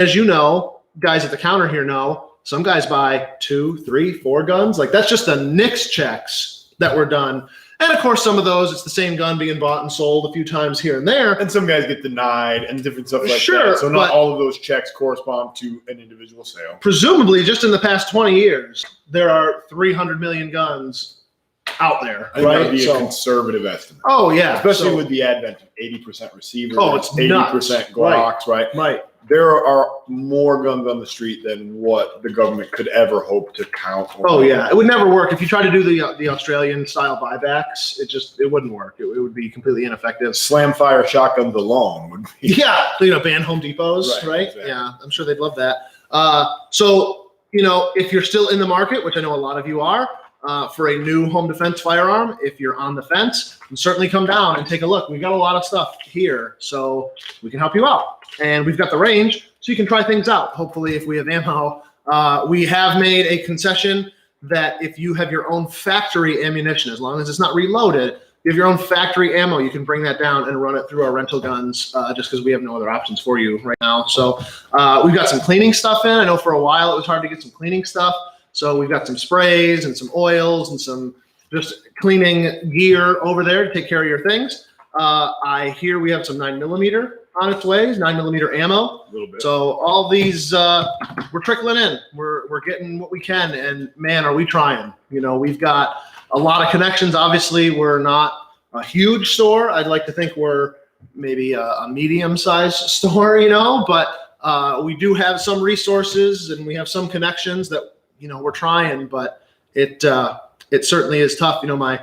as you know, guys at the counter here know, some guys buy 2, 3, 4 guns. Like that's just the NICS checks that were done. And of course, some of those, it's the same gun being bought and sold a few times here and there. And some guys get denied and different stuff like sure, that. So not all of those checks correspond to an individual sale. Presumably, just in the past 20 years, there are 300 million guns out there, I think that would be a conservative estimate. Oh, yeah. Especially with the advent of 80% receivers. Oh, it's 80% Glocks, right? Right. There are more guns on the street than what the government could ever hope to count on. Oh, yeah. It would never work. If you try to do the Australian-style buybacks, it wouldn't work. It would be completely ineffective. Slam fire shotguns alone would be. Yeah. Ban Home Depots, right? Exactly. Yeah. I'm sure they'd love that. So, if you're still in the market, which I know a lot of you are, for a new home defense firearm, if you're on the fence, you can certainly come down and take a look. We've got a lot of stuff here, so we can help you out. And we've got the range, so you can try things out. Hopefully, if we have ammo, we have made a concession that if you have your own factory ammunition, as long as it's not reloaded, you have your own factory ammo, you can bring that down and run it through our rental guns just because we have no other options for you right now. So we've got some cleaning stuff in. I know for a while it was hard to get some cleaning stuff. So we've got some sprays and some oils and some just cleaning gear over there to take care of your things. I hear we have some 9mm on its way, 9mm ammo. A little bit. So all these, we're trickling in. We're getting what we can, and man, are we trying. We've got a lot of connections. Obviously, we're not a huge store. I'd like to think we're maybe a medium-sized store, but we do have some resources and we have some connections that we're trying, but it certainly is tough. My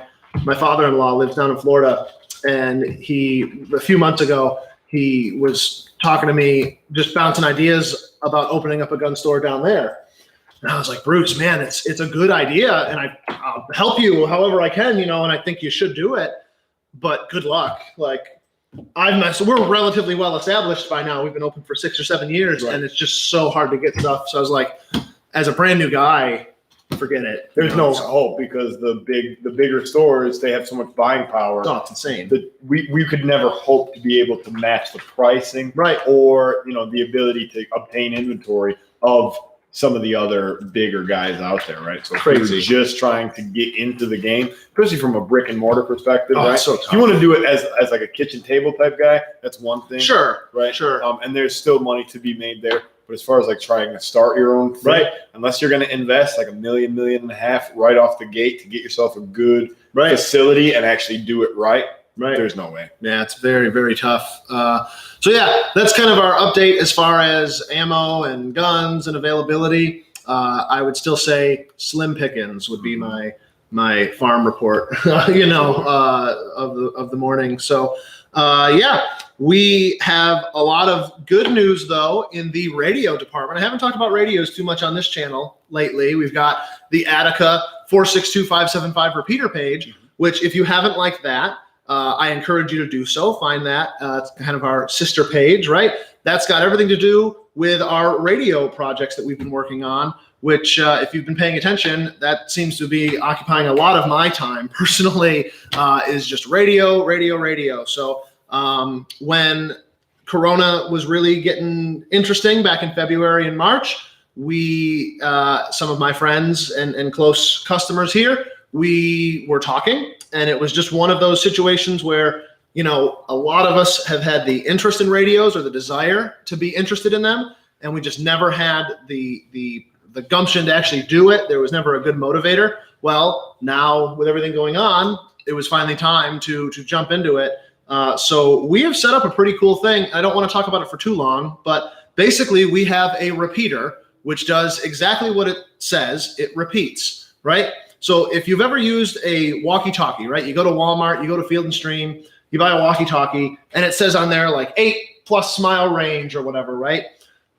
father-in-law lives down in Florida, and a few months ago, he was talking to me, just bouncing ideas about opening up a gun store down there. And I was like, Bruce, man, it's a good idea, and I'll help you however I can, and I think you should do it, but good luck. Like, we're relatively well established by now. We've been open for 6 or 7 years, right. And it's just so hard to get stuff. So I was like, as a brand new guy, forget it. There's no hope because the bigger stores, they have so much buying power. Oh, it's insane. We could never hope to be able to match the pricing, right, or the ability to obtain inventory of some of the other bigger guys out there, right? So crazy. If you're just trying to get into the game, especially from a brick and mortar perspective, right? So tough. If you want to do it as like a kitchen table type guy, that's one thing. Sure, right? Sure. And there's still money to be made there. But as far as like trying to start your own thing, right, unless you're going to invest like $1 million, $1.5 million right off the gate to get yourself a good facility and actually do it right, there's no way. Yeah, it's very, very tough. So yeah, that's kind of our update as far as ammo and guns and availability. I would still say slim pickings would be my farm report, of the morning. So yeah. We have a lot of good news, though, in the radio department. I haven't talked about radios too much on this channel lately. We've got the Attica 462575 repeater page, which if you haven't liked that, I encourage you to do so. Find that. It's kind of our sister page, right? That's got everything to do with our radio projects that we've been working on, which if you've been paying attention, that seems to be occupying a lot of my time personally, is just radio. So when Corona was really getting interesting back in February and March, we, some of my friends and close customers here, we were talking, and it was just one of those situations where, a lot of us have had the interest in radios or the desire to be interested in them, and we just never had the gumption to actually do it. There was never a good motivator. Well, now with everything going on, it was finally time to jump into it. So we have set up a pretty cool thing. I don't want to talk about it for too long, but basically we have a repeater which does exactly what it says. It repeats, right? So if you've ever used a walkie-talkie, right? You go to Walmart, you go to Field & Stream, you buy a walkie-talkie, and it says on there like 8+ mile range or whatever, right?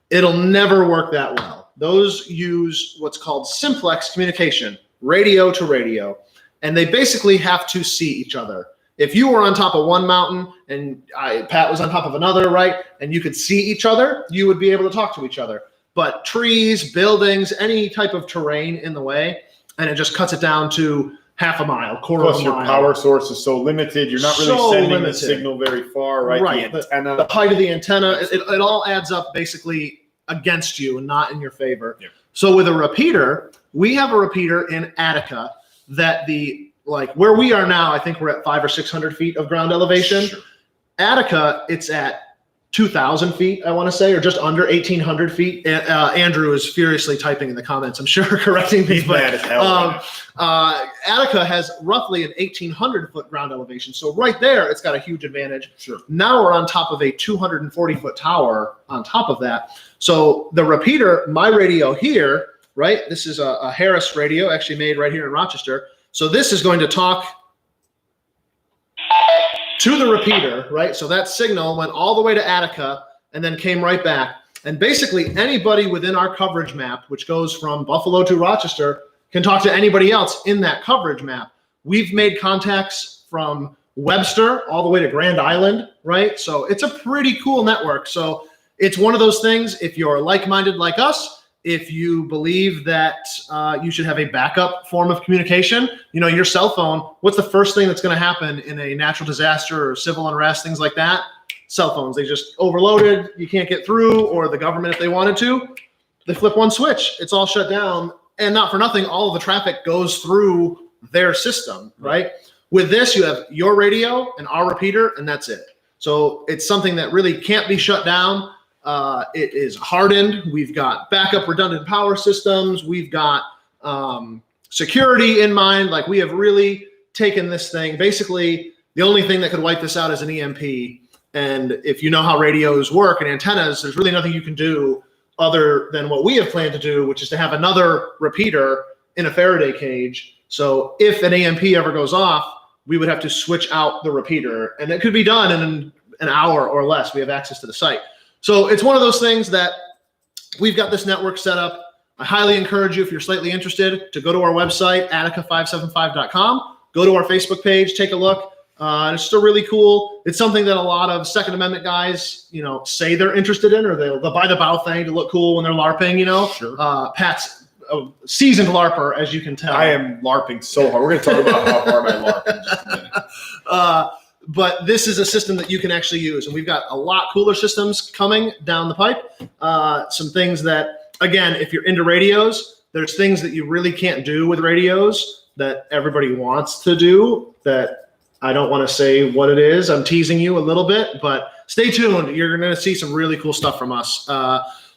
It'll never work that well. Those use what's called simplex communication, radio to radio, and they basically have to see each other. If you were on top of one mountain and Pat was on top of another, right, and you could see each other, you would be able to talk to each other. But trees, buildings, any type of terrain in the way, and it just cuts it down to half a mile, quarter of a mile. Plus your power source is so limited. You're not really sending the signal very far, right? Right. The antenna. The height of the antenna, it all adds up basically against you and not in your favor. Yep. So with a repeater, we have a repeater in Attica that where we are now, I think we're at 500 or 600 feet of ground elevation. Sure. Attica, it's at 2,000 feet, I want to say, or just under 1,800 feet. Andrew is furiously typing in the comments, I'm sure, correcting me. He's mad as hell. Attica has roughly an 1,800 foot ground elevation. So right there, it's got a huge advantage. Sure. Now we're on top of a 240 foot tower on top of that. So the repeater, my radio here, right? This is a Harris radio actually made right here in Rochester. So this is going to talk to the repeater, right? So that signal went all the way to Attica and then came right back. And basically anybody within our coverage map, which goes from Buffalo to Rochester, can talk to anybody else in that coverage map. We've made contacts from Webster all the way to Grand Island, right? So it's a pretty cool network. So it's one of those things, if you're like-minded like us, if you believe that you should have a backup form of communication, your cell phone, what's the first thing that's going to happen in a natural disaster or civil unrest, things like that? Cell phones, they just overloaded, you can't get through, or the government, if they wanted to, they flip one switch, it's all shut down. And not for nothing, all of the traffic goes through their system, right? With this, you have your radio and our repeater, and that's it. So it's something that really can't be shut down. It is hardened. We've got backup redundant power systems. We've got security in mind. Like, we have really taken this thing. Basically, the only thing that could wipe this out is an EMP. And if you know how radios work and antennas, there's really nothing you can do other than what we have planned to do, which is to have another repeater in a Faraday cage. So if an EMP ever goes off, we would have to switch out the repeater. And it could be done in an hour or less. We have access to the site. So it's one of those things that we've got this network set up. I highly encourage you, if you're slightly interested, to go to our website, attica575.com, go to our Facebook page, take a look. It's still really cool. It's something that a lot of Second Amendment guys, say they're interested in, or they'll buy the bow thing to look cool when they're LARPing, Sure. Pat's a seasoned LARPer, as you can tell. I am LARPing so hard. We're going to talk about how hard I LARP in just a minute. But this is a system that you can actually use. And we've got a lot cooler systems coming down the pipe. Some things that, again, if you're into radios, there's things that you really can't do with radios that everybody wants to do that I don't want to say what it is. I'm teasing you a little bit, but stay tuned. You're going to see some really cool stuff from us.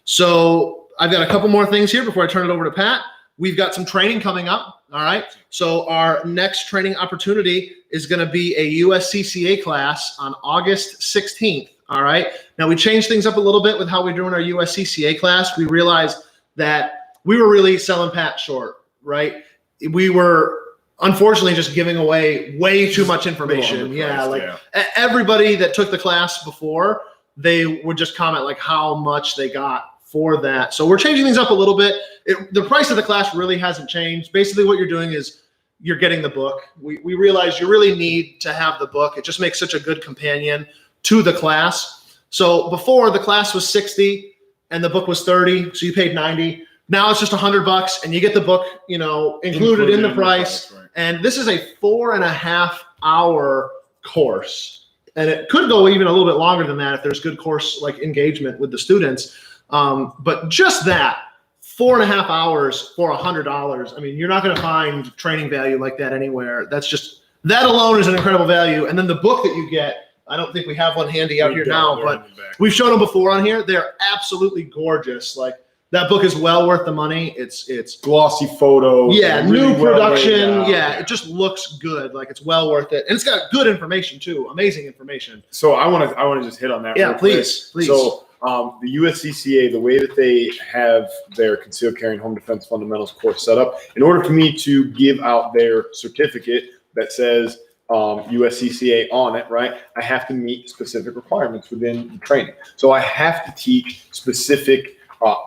So I've got a couple more things here before I turn it over to Pat. We've got some training coming up. All right. So our next training opportunity is going to be a USCCA class on August 16th. All right. Now, we changed things up a little bit with how we're doing our USCCA class. We realized that we were really selling Pat short, right? We were unfortunately just giving away way too much information. Everybody that took the class before, they would just comment like how much they got for that. So we're changing things up a little bit. The price of the class really hasn't changed. Basically what you're doing is you're getting the book. We realize you really need to have the book. It just makes such a good companion to the class. So before, the class was $60 and the book was $30, so you paid $90. Now it's just $100 and you get the book, included in the price. Right. And this is a 4.5 hour course. And it could go even a little bit longer than that if there's good course engagement with the students. But just that, 4.5 hours for $100. I mean, you're not going to find training value like that anywhere. That alone is an incredible value. And then the book that you get, I don't think we have one handy out here now, but we've shown them before on here. They're absolutely gorgeous. Like, that book is well worth the money. It's glossy photos. Yeah, really new production. It just looks good. Like, it's well worth it. And it's got good information too. Amazing information. So I want to just hit on that. Yeah, please. So the USCCA, the way that they have their concealed carry and home defense fundamentals course set up, in order for me to give out their certificate that says USCCA on it, right, I have to meet specific requirements within the training. So I have to teach specific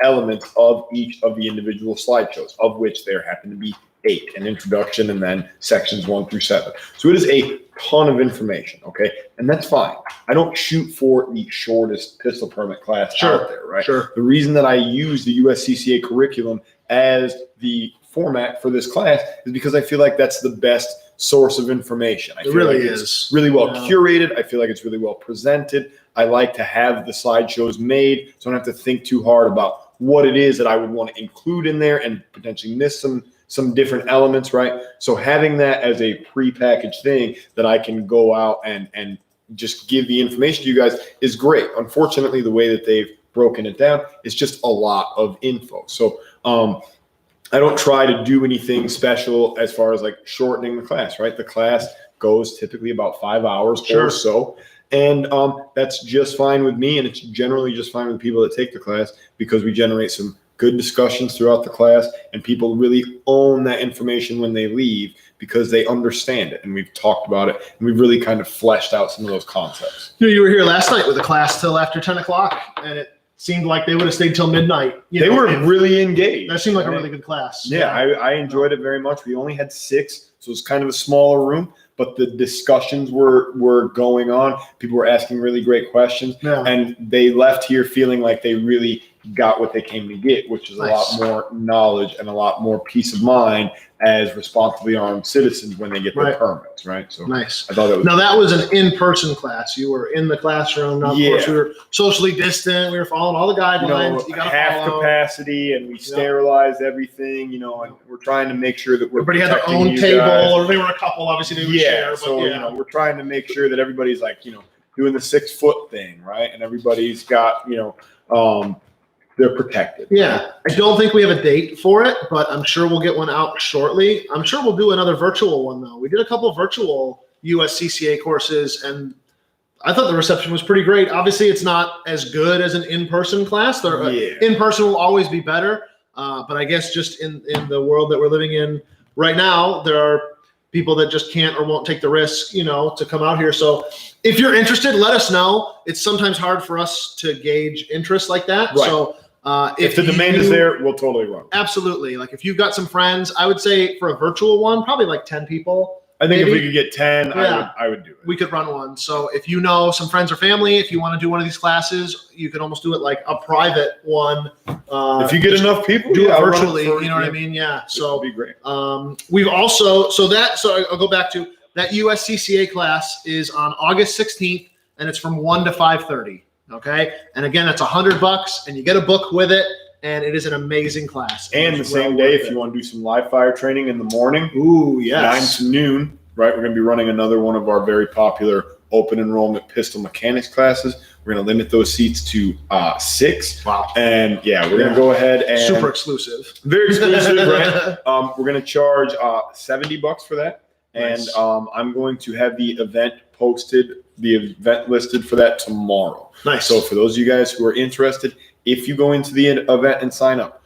elements of each of the individual slideshows, of which there happen to be 8, an introduction and then sections 1 through 7. So it is a ton of information, okay? And that's fine. I don't shoot for the shortest pistol permit class out there, right? Sure. The reason that I use the USCCA curriculum as the format for this class is because I feel like that's the best source of information. I feel it really like is it's really well curated. I feel like it's really well presented. I like to have the slideshows made so I don't have to think too hard about what it is that I would want to include in there and potentially miss some different elements, right? So having that as a prepackaged thing that I can go out and just give the information to you guys is great. Unfortunately, the way that they've broken it down is just a lot of info. So I don't try to do anything special as far as like shortening the class, right? The class goes typically about 5 hours Sure. or so. And that's just fine with me. And it's generally just fine with the people that take the class because we generate some good discussions throughout the class and people really own that information when they leave because they understand it. And we've talked about it and we've really kind of fleshed out some of those concepts. You were here last night with a class till after 10 o'clock, and it seemed like they would have stayed till midnight. They were really engaged. That seemed like a really good class. Yeah, I enjoyed it very much. We only had 6, so it was kind of a smaller room, but the discussions were going on. People were asking really great questions, and they left here feeling like they really got what they came to get, which is a lot more knowledge and a lot more peace of mind as responsibly armed citizens when they get their permits, right? So nice. I thought that was now that was an in-person class. You were in the classroom. Now, of course, we were socially distant. We were following all the guidelines. You half capacity, and we sterilized everything. And we're trying to make sure that everybody had their own table, or they were a couple. Obviously, they would share. But so we're trying to make sure that everybody's like doing the 6-foot thing, right? And everybody's got they're protected. Yeah. I don't think we have a date for it, but I'm sure we'll get one out shortly. I'm sure we'll do another virtual one, though. We did a couple of virtual USCCA courses, and I thought the reception was pretty great. Obviously, it's not as good as an in-person class. In-person will always be better, but I guess just in the world that we're living in right now, there are people that just can't or won't take the risk, to come out here. So if you're interested, let us know. It's sometimes hard for us to gauge interest like that. Right. So if the demand is there, we'll totally run. Absolutely. Like if you've got some friends, I would say for a virtual one, probably like 10 people. I think if we could get 10, I would do it. We could run one. So if you know some friends or family, if you want to do one of these classes, you can almost do it like a private one. If you get enough people, do it virtually. You know what I mean? Yeah. So it'd be great. We've also so I'll go back to that USCCA class is on August 16th, and it's from 1 to 5:30. Okay. And again, that's $100 and you get a book with it. And it is an amazing class. And the same day, if you want to do some live fire training in the morning, ooh, yes, 9 to noon, right? We're going to be running another one of our very popular open enrollment pistol mechanics classes. We're going to limit those seats to 6. Wow. And we're going to go ahead and super exclusive, very exclusive, right? We're going to charge $70 for that. Nice. And I'm going to have the event listed for that tomorrow. Nice. So for those of you guys who are interested, if you go into the event and sign up,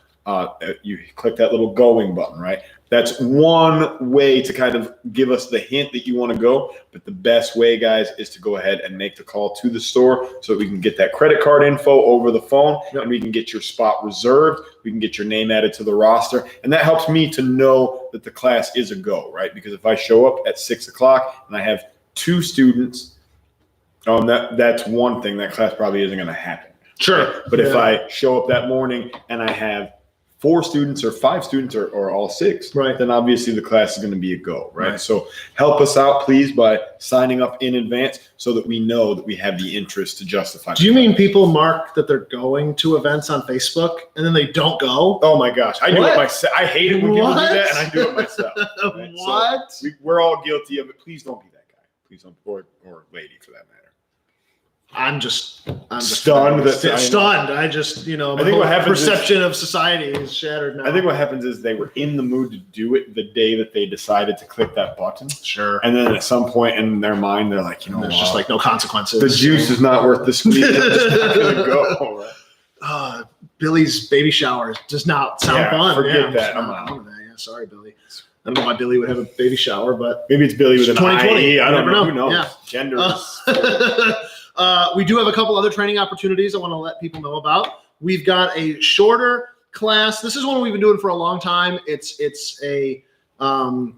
you click that little going button, right? That's one way to kind of give us the hint that you want to go. But the best way, guys, is to go ahead and make the call to the store so that we can get that credit card info over the phone and we can get your spot reserved. We can get your name added to the roster. And that helps me to know that the class is a go, right? Because if I show up at 6 o'clock and I have 2 students, that's one thing. That class probably isn't going to happen. Sure. But if I show up that morning and I have 4 students or 5 students or all 6, right, then obviously the class is going to be a go, right? So help us out, please, by signing up in advance so that we know that we have the interest to justify. Do you mean people mark that they're going to events on Facebook and then they don't go? Oh my gosh, I do it myself. I hate it when people do that, and I do it myself. Right? What? So we're all guilty of it. Please don't be that guy. Please don't, or lady for that matter. I'm just stunned. Stunned. I just, I think what happens perception of society is shattered now. I think what happens is they were in the mood to do it the day that they decided to click that button. Sure. And then at some point in their mind, they're like, there's just like no consequences. The juice is not worth the squeeze. I'm just not gonna go. Right? Billy's baby shower does not sound fun. Forget that. I'm out. Yeah, sorry, Billy. I don't know why Billy would have a baby shower, but maybe it's Billy with an 2020. IE. I don't know. Who knows? Yeah. Gender. We do have a couple other training opportunities I want to let people know about. We've got a shorter class. This is one we've been doing for a long time. It's a how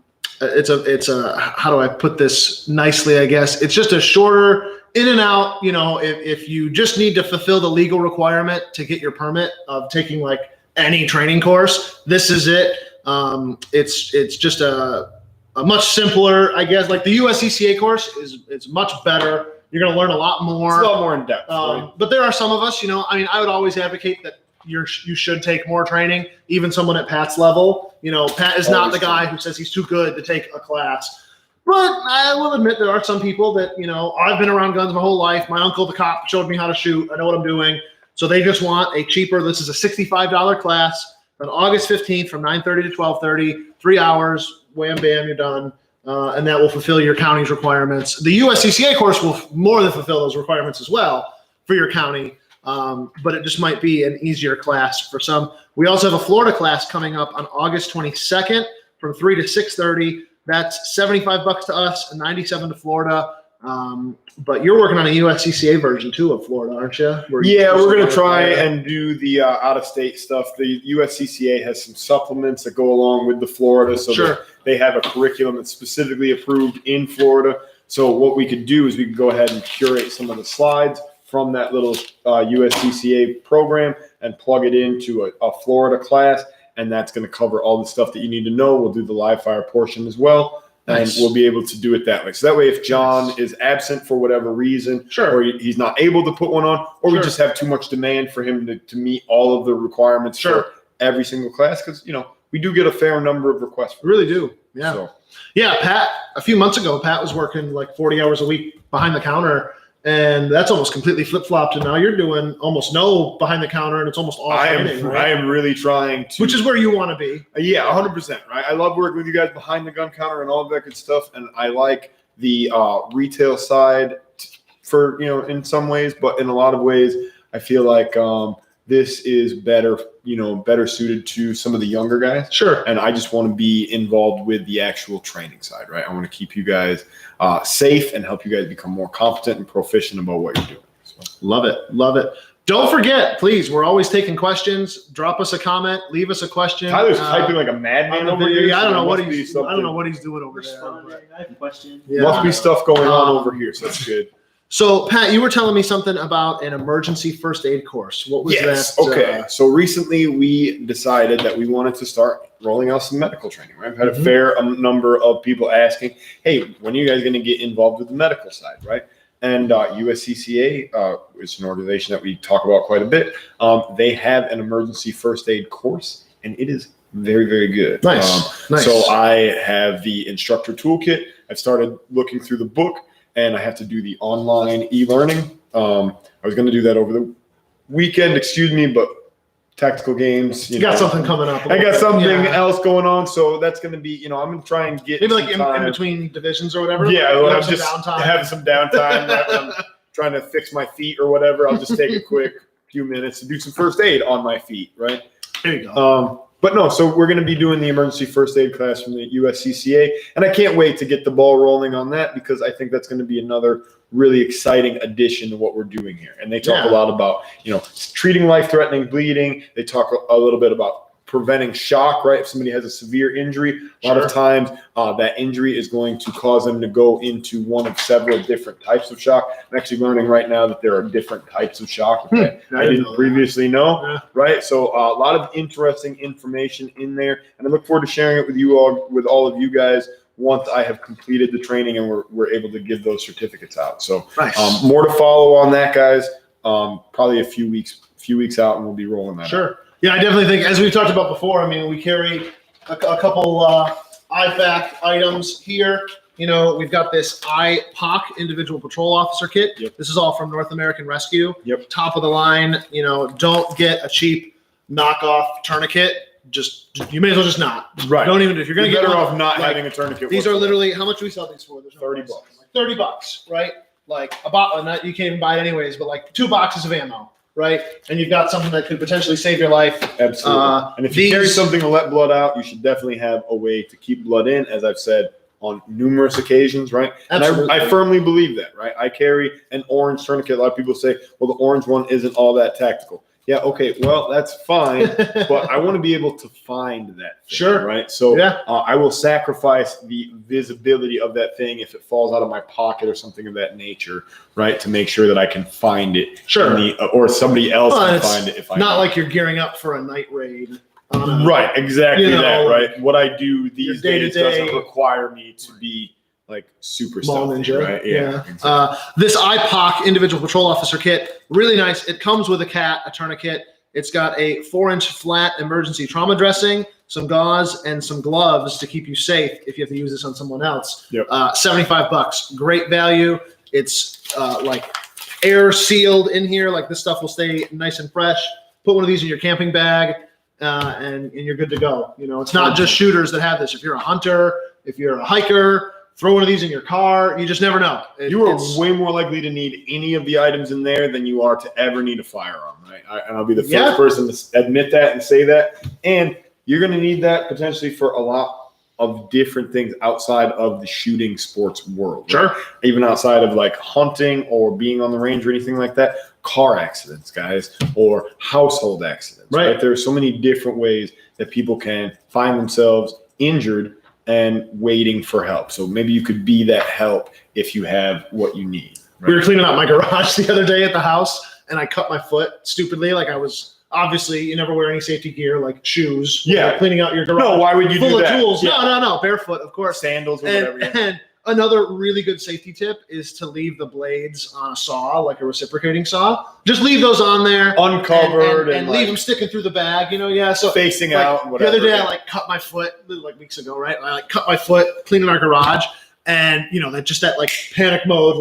do I put this nicely? I guess it's just a shorter in and out. If you just need to fulfill the legal requirement to get your permit of taking like any training course, this is it. It's just a much simpler, I guess. Like the USCCA course is much better. You're going to learn a lot more. It's a lot more in depth. Right? But there are some of us, I mean, I would always advocate that you should take more training, even someone at Pat's level. Pat is not the guy who says he's too good to take a class. But I will admit there are some people that, I've been around guns my whole life. My uncle, the cop, showed me how to shoot. I know what I'm doing. So they just want a cheaper, this is a $65 class on August 15th from 9:30 to 12:30, 3 hours, wham, bam, you're done. And that will fulfill your county's requirements. The USCCA course will more than fulfill those requirements as well for your county. But it just might be an easier class for some. We also have a Florida class coming up on August 22nd from 3 to 6:30. That's $75 to us and $97 to Florida. But you're working on a USCCA version too of Florida, aren't you? Yeah, we're going to try and do the out-of-state stuff. The USCCA has some supplements that go along with the Florida, so Sure. they have a curriculum that's specifically approved in Florida. So what we could do is we could go ahead and curate some of the slides from that little USCCA program and plug it into a Florida class, and that's going to cover all the stuff that you need to know. We'll do the live fire portion as well. Nice. And we'll be able to do it that way. So that way, if John is absent for whatever reason, Sure. or he's not able to put one on, or we Sure. just have too much demand for him to meet all of the requirements Sure. for every single class, because we do get a fair number of requests. We really do. Yeah. So, Yeah, Pat, a few months ago, Pat was working like 40 hours a week behind the counter, and that's almost completely flip-flopped. And now you're doing almost no behind the counter, and it's almost all training, I right? am really trying to. Which is where you want to be. Yeah, 100%. Right. I love working with you guys behind the gun counter and all of that good stuff, and I like the retail side for in some ways, but in a lot of ways, I feel like this is better suited to some of the younger guys. Sure. And I just want to be involved with the actual training side, right? I want to keep you guys safe and help you guys become more competent and proficient about what you're doing. So. Love it. Love it. Don't forget, please, we're always taking questions. Drop us a comment. Leave us a question. Tyler's typing like a madman over here. Yeah, I don't know what he's he's doing over there. But- I have a question. Yeah. Must be stuff going on over here, so that's good. So, Pat, you were telling me something about an emergency first aid course. What was Yes. that? Okay. So recently we decided that we wanted to start rolling out some medical training. Right? I've had a fair number of people asking, "Hey, when are you guys going to get involved with the medical side?" Right? And USCCA is an organization that we talk about quite a bit. They have an emergency first aid course, and it is very, very good. Nice. Nice. So I have the instructor toolkit. I've started looking through the book, and I have to do the online e-learning. I was going to do that over the weekend, but tactical games. You got something coming up. I got something Yeah. else going on, so that's going to be, I'm going to try and get Maybe like some in time. between divisions or whatever. Yeah, You'll well, have I'm some just downtime. having some downtime. Right? I'm trying to fix my feet or whatever. I'll just take a quick few minutes to do some first aid on my feet, right? There you go. But no, so we're going to be doing the emergency first aid class from the USCCA, and I can't wait to get the ball rolling on that because I think that's going to be another really exciting addition to what we're doing here. And they talk a lot about, treating life-threatening bleeding. They talk a little bit about preventing shock, right? If somebody has a severe injury, a lot of times that injury is going to cause them to go into one of several different types of shock. I'm actually learning right now that there are different types of shock that I didn't previously know, right? So a lot of interesting information in there, and I look forward to sharing it with you all, with all of you guys, once I have completed the training and we're able to give those certificates out. So Nice. more to follow on that, guys. Probably a few weeks out, and we'll be rolling that out. Sure. Yeah, I definitely think, as we've talked about before, I mean, we carry a couple IFAC items here. We've got this IPOC, Individual Patrol Officer Kit. Yep. This is all from North American Rescue. Yep. Top of the line. Don't get a cheap knockoff tourniquet. You may as well just not. Right. Don't even, if you're going to You're get better one, off not like, having a tourniquet. These are whatsoever. literally, how much do we sell these for? There's no $30. price. Like $30, right? Like a bottle, not you can't even buy it anyways, but like 2 boxes of ammo, right? And you've got something that could potentially save your life. Absolutely. And if you carry something to let blood out, you should definitely have a way to keep blood in, as I've said on numerous occasions, right? Absolutely. And I firmly believe that, right? I carry an orange tourniquet. A lot of people say, well, the orange one isn't all that tactical. Yeah, okay, well, that's fine, but I want to be able to find that thing, Sure. right? So Yeah. I will sacrifice the visibility of that thing if it falls out of my pocket or something of that nature, right, to make sure that I can find it. Sure. Or somebody else Well, can it's find it if I Not don't. like you're gearing up for a night raid. On a- Right, exactly you know, that, right? What I do these your days day-to-day- doesn't require me to be like super Ball stealthy, Ninja, right? Yeah. Exactly. This IPOC individual patrol officer kit, really nice. It comes with a cat, a tourniquet. It's got a 4-inch flat emergency trauma dressing, some gauze, and some gloves to keep you safe if you have to use this on someone else. Yep. $75, great value. It's like air sealed in here. Like this stuff will stay nice and fresh. Put one of these in your camping bag, and you're good to go. You know, it's not just shooters that have this. If you're a hunter, if you're a hiker, throw one of these in your car. You just never know. You are way more likely to need any of the items in there than you are to ever need a firearm, right? And I'll be the first person to admit that and say that. And you're going to need that potentially for a lot of different things outside of the shooting sports world. Sure. Right? Even outside of like hunting or being on the range or anything like that. Car accidents, guys, or household accidents. Right. There are so many different ways that people can find themselves injured and waiting for help. So maybe you could be that help if you have what you need. Right? We were cleaning out my garage the other day at the house, and I cut my foot stupidly. Like I was obviously, you never wear any safety gear like shoes. when Yeah. you're cleaning out your garage. No, why would you full do of that? tools? Yeah. No, barefoot, of course. Sandals or And, whatever. Yeah. and another really good safety tip is to leave the blades on a saw, like a reciprocating saw. Just leave those on there, Uncovered and like leave them sticking through the bag. You know, yeah. So facing like, out and whatever. the other day, I like cut my foot like weeks ago, right? I like cut my foot cleaning our garage, and you know that like panic mode,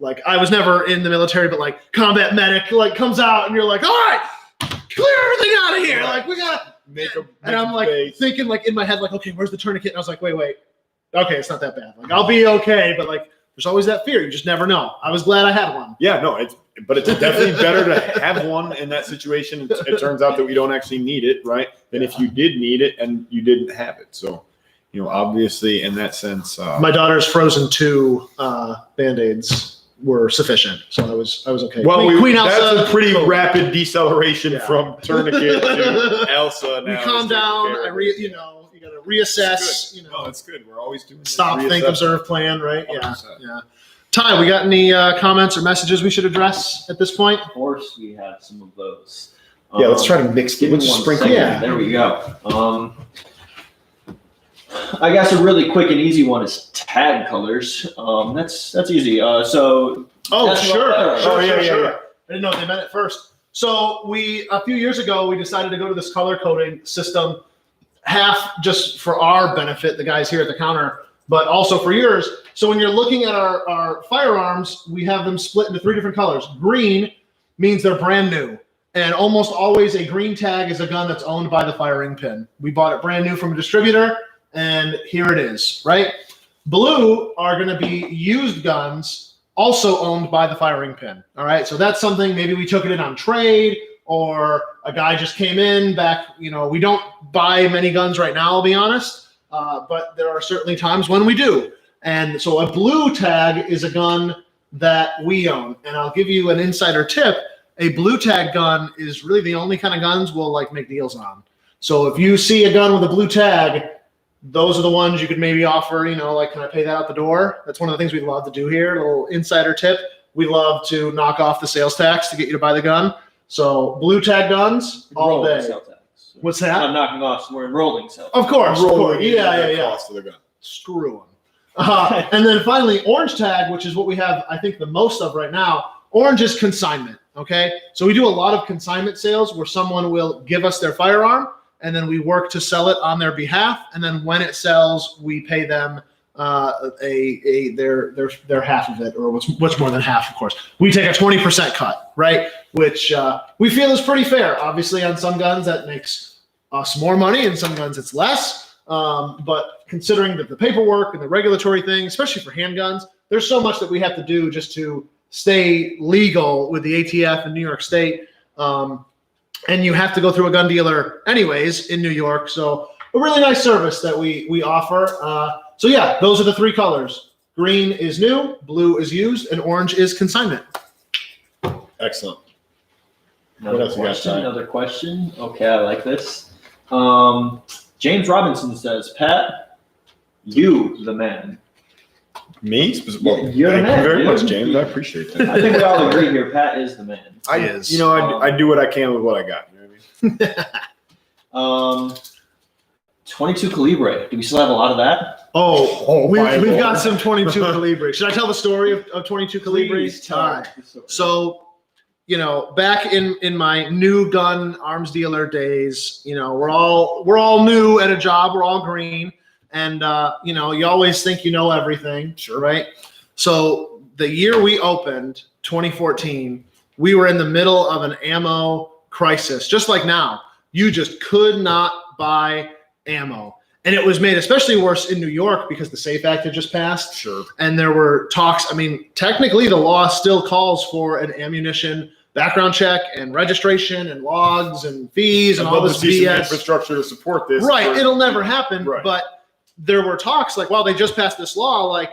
like I was never in the military, but like combat medic like comes out, and you're like, all right, clear everything out of here. Like we gotta and I'm like thinking like in my head like, okay, where's the tourniquet? And I was like, wait, okay, it's not that bad. Like I'll be okay, but like there's always that fear. You just never know. I was glad I had one. Yeah, no, it's definitely better to have one in that situation. It turns out that we don't actually need it, right? Than if you did need it and you didn't have it. So, you know, obviously in that sense, My daughter's Frozen 2 Band-Aids were sufficient, so I was okay. well, Queen that's Elsa, a pretty cool. rapid deceleration Yeah. from tourniquet to Elsa. We Now calm down. You got to reassess. That's You good. know, No, that's good. We're always doing stop, this. think, Reassess. observe, plan. Right? Yeah, 100%. yeah. Ty, we got any comments or messages we should address at this point? Of course, we have some of those. Yeah, let's try to mix. Give me Let's one sprinkle. second. Yeah. There we go. I guess a really quick and easy one is tag colors. That's easy. So Oh, That's sure. what- Sure, Oh, yeah, sure, yeah, sure. yeah. I didn't know they meant it first. So a few years ago, we decided to go to this color coding system, half just for our benefit, the guys here at the counter, but also for yours. So when you're looking at our firearms, we have them split into 3 different colors. Green means they're brand new. And almost always a green tag is a gun that's owned by the firing pin. We bought it brand new from a distributor, and here it is, right? Blue are going to be used guns also owned by the firing pin. All right. So that's something maybe we took it in on trade or a guy just came in back. You know, we don't buy many guns right now, I'll be honest. But there are certainly times when we do. And so a blue tag is a gun that we own. And I'll give you an insider tip. A blue tag gun is really the only kind of guns we'll like make deals on. So if you see a gun with a blue tag, those are the ones you could maybe offer, you know, like, can I pay that out the door? That's one of the things we love to do here. A little insider tip. We love to knock off the sales tax to get you to buy the gun. So blue tag guns all rolling day. cell tags. What's that? Not knocking off. We're enrolling cell. Of course. Of course. Rolling Yeah. cost of the gun. Screw them. And then finally, orange tag, which is what we have, I think, the most of right now. Orange is consignment. Okay. So we do a lot of consignment sales where someone will give us their firearm, and then we work to sell it on their behalf. And then when it sells, we pay them their half of it, or what's more than half, of course. We take a 20% cut, right? Which we feel is pretty fair. Obviously, on some guns that makes us more money, and some guns it's less. But considering that the paperwork and the regulatory thing, especially for handguns, there's so much that we have to do just to stay legal with the ATF in New York State. And you have to go through a gun dealer anyways in New York. So a really nice service that we offer. So yeah, those are the 3 colors. Green is new, blue is used, and orange is consignment. Excellent. Another What else you got, question. Ty? Another question. Okay, I like this. James Robinson says, Pat, you the man. Me? Well, You're the thank man, you very dude. much, James. I appreciate that. I think we all agree here. Pat is the man. You know, I do what I can with what I got. You know what I mean? 22 Calibre. Do we still have a lot of that? Oh, my we've Lord. got some 22 Calibre. Should I tell the story of 22 Calibre? Please tell All me. right. So, back in my new gun arms dealer days, we're all new at a job. We're all green, and you always think you know everything, Sure. right? So the year we opened, 2014, we were in the middle of an ammo crisis, just like now. You just could not buy ammo, and it was made especially worse in New York because the SAFE Act had just passed. Sure. And there were talks. I mean, technically, the law still calls for an ammunition background check and registration and logs and fees and I'd all love this to see some BS. infrastructure to support this. Right. for- It'll never happen. Right. But there were talks like, well, they just passed this law. Like,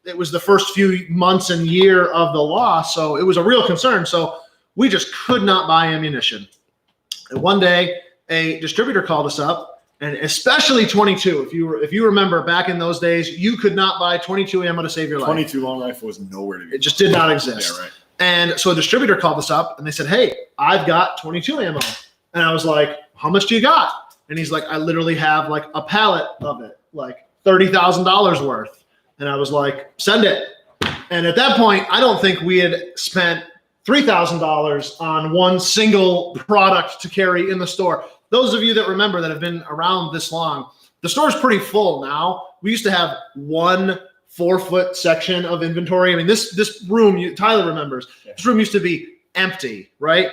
it was the first few months and year of the law. So it was a real concern. So we just could not buy ammunition. And one day, a distributor called us up, and especially 22. If you remember back in those days, you could not buy 22 ammo to save your life. 22 long rifle was nowhere to be. It just did not exist. Yeah, right. And so a distributor called us up and they said, "Hey, I've got 22 ammo." And I was like, "How much do you got?" And he's like, "I literally have like a pallet of it, like $30,000 worth." And I was like, "Send it." And at that point, I don't think we had spent $3,000 on one single product to carry in the store. Those of you that remember that have been around this long, the store's pretty full now. We used to have one 4-foot section of inventory. I mean, this room, Tyler remembers, this room used to be empty, right?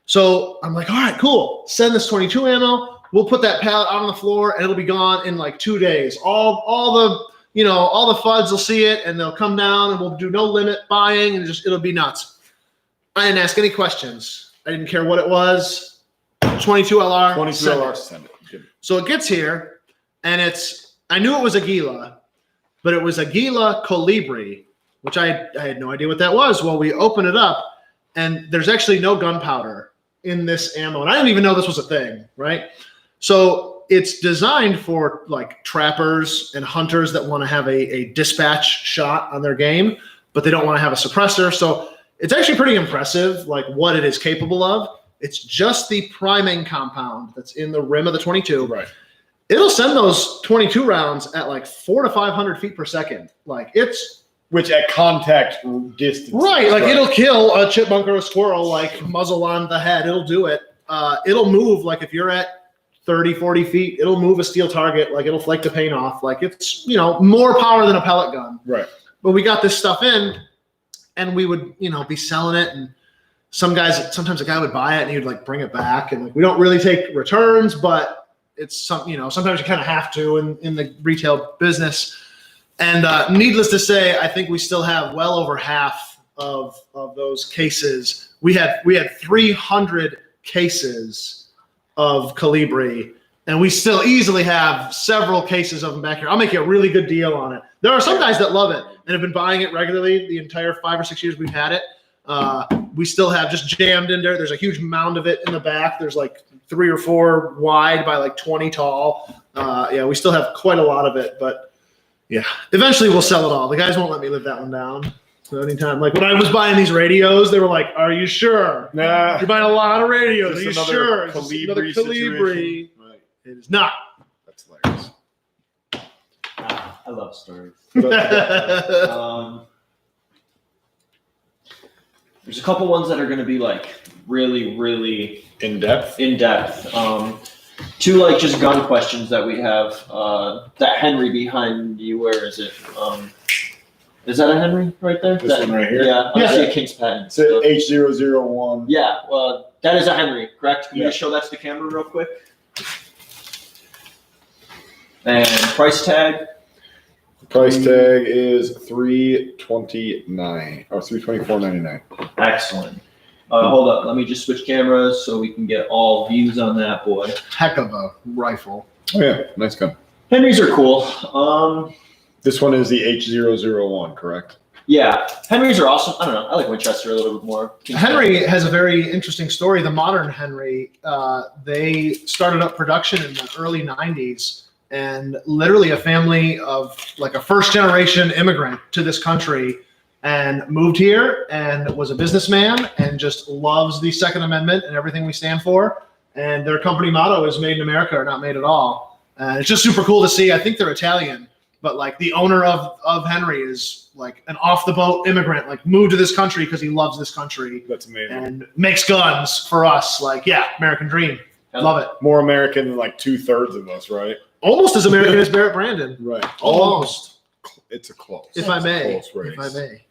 So I'm like, all right, cool. Send this 22 ammo. We'll put that pallet out on the floor and it'll be gone in like 2 days. All the FUDs will see it and they'll come down and we'll do no limit buying and it'll be nuts. I didn't ask any questions. I didn't care what it was. 22 LR. 22 send it. LR, send it. Good. So it gets here, and I knew it was a Gila, but it was a Gila Colibri, which I had no idea what that was. Well, we open it up, and there's actually no gunpowder in this ammo, and I didn't even know this was a thing, right? So it's designed for like trappers and hunters that want to have a dispatch shot on their game, but they don't want to have a suppressor. So it's actually pretty impressive, like what it is capable of. It's just the priming compound that's in the rim of the 22. Right. It'll send those 22 rounds at like 400 to 500 feet per second. Like Which at contact distance. right. Like it'll kill a chipmunk or a squirrel, like muzzle on the head. It'll do it. It'll move. Like if you're at 30, 40 feet, it'll move a steel target. Like it'll flake the paint off. Like it's, more power than a pellet gun. Right. But we got this stuff in and we would, be selling it, and sometimes a guy would buy it and he would like bring it back, and like, we don't really take returns, but it's sometimes you kind of have to in the retail business. And needless to say, I think we still have well over half of those cases. We had 300 cases of Colibri, and we still easily have several cases of them back here. I'll make you a really good deal on it. There are some guys that love it and have been buying it regularly the entire 5 or 6 years we've had it. We still have just jammed in there. There's a huge mound of it in the back. There's like 3 or 4 wide by like 20 tall. We still have quite a lot of it, but yeah, eventually we'll sell it all. The guys won't let me live that one down. So anytime, like when I was buying these radios, they were like, "Are you sure? Nah. You're buying a lot of radios. Are you Just sure?" another It's just another Colibri Colibri. situation. Right. It is not. That's hilarious. I love stories. But- There's a couple ones that are going to be like really, really in depth. in depth. 2 like just gun questions that we have. That Henry behind you, where is it? Is that a Henry right there? This one right here? Yeah, I Yeah. see a King's patent. It's a H001. Yeah, well, that is a Henry, correct? Can you Yeah. just show that to the camera real quick? And price tag. Price tag is $329 or $324.99. Excellent. Hold up, let me just switch cameras so we can get all views on that boy. Heck of a rifle. Oh yeah, nice gun. Henrys are cool. This one is the H001, correct? Yeah, Henrys are awesome. I don't know. I like Winchester a little bit more. Henry has a very interesting story. The modern Henry, they started up production in the early 90s, and literally a family of like a first generation immigrant to this country, and moved here and was a businessman and just loves the Second Amendment and everything we stand for. And their company motto is "Made in America or not made at all." It's just super cool to see. I think they're Italian, but like the owner of Henry is like an off the boat immigrant, like moved to this country because he loves this country That's amazing. and makes guns for us. Like, yeah, American dream. Love it. More American than like 2/3 of us, right? Almost as American as Barrett Brandon. Right. Almost. It's a close. If I may. Close race. If I may.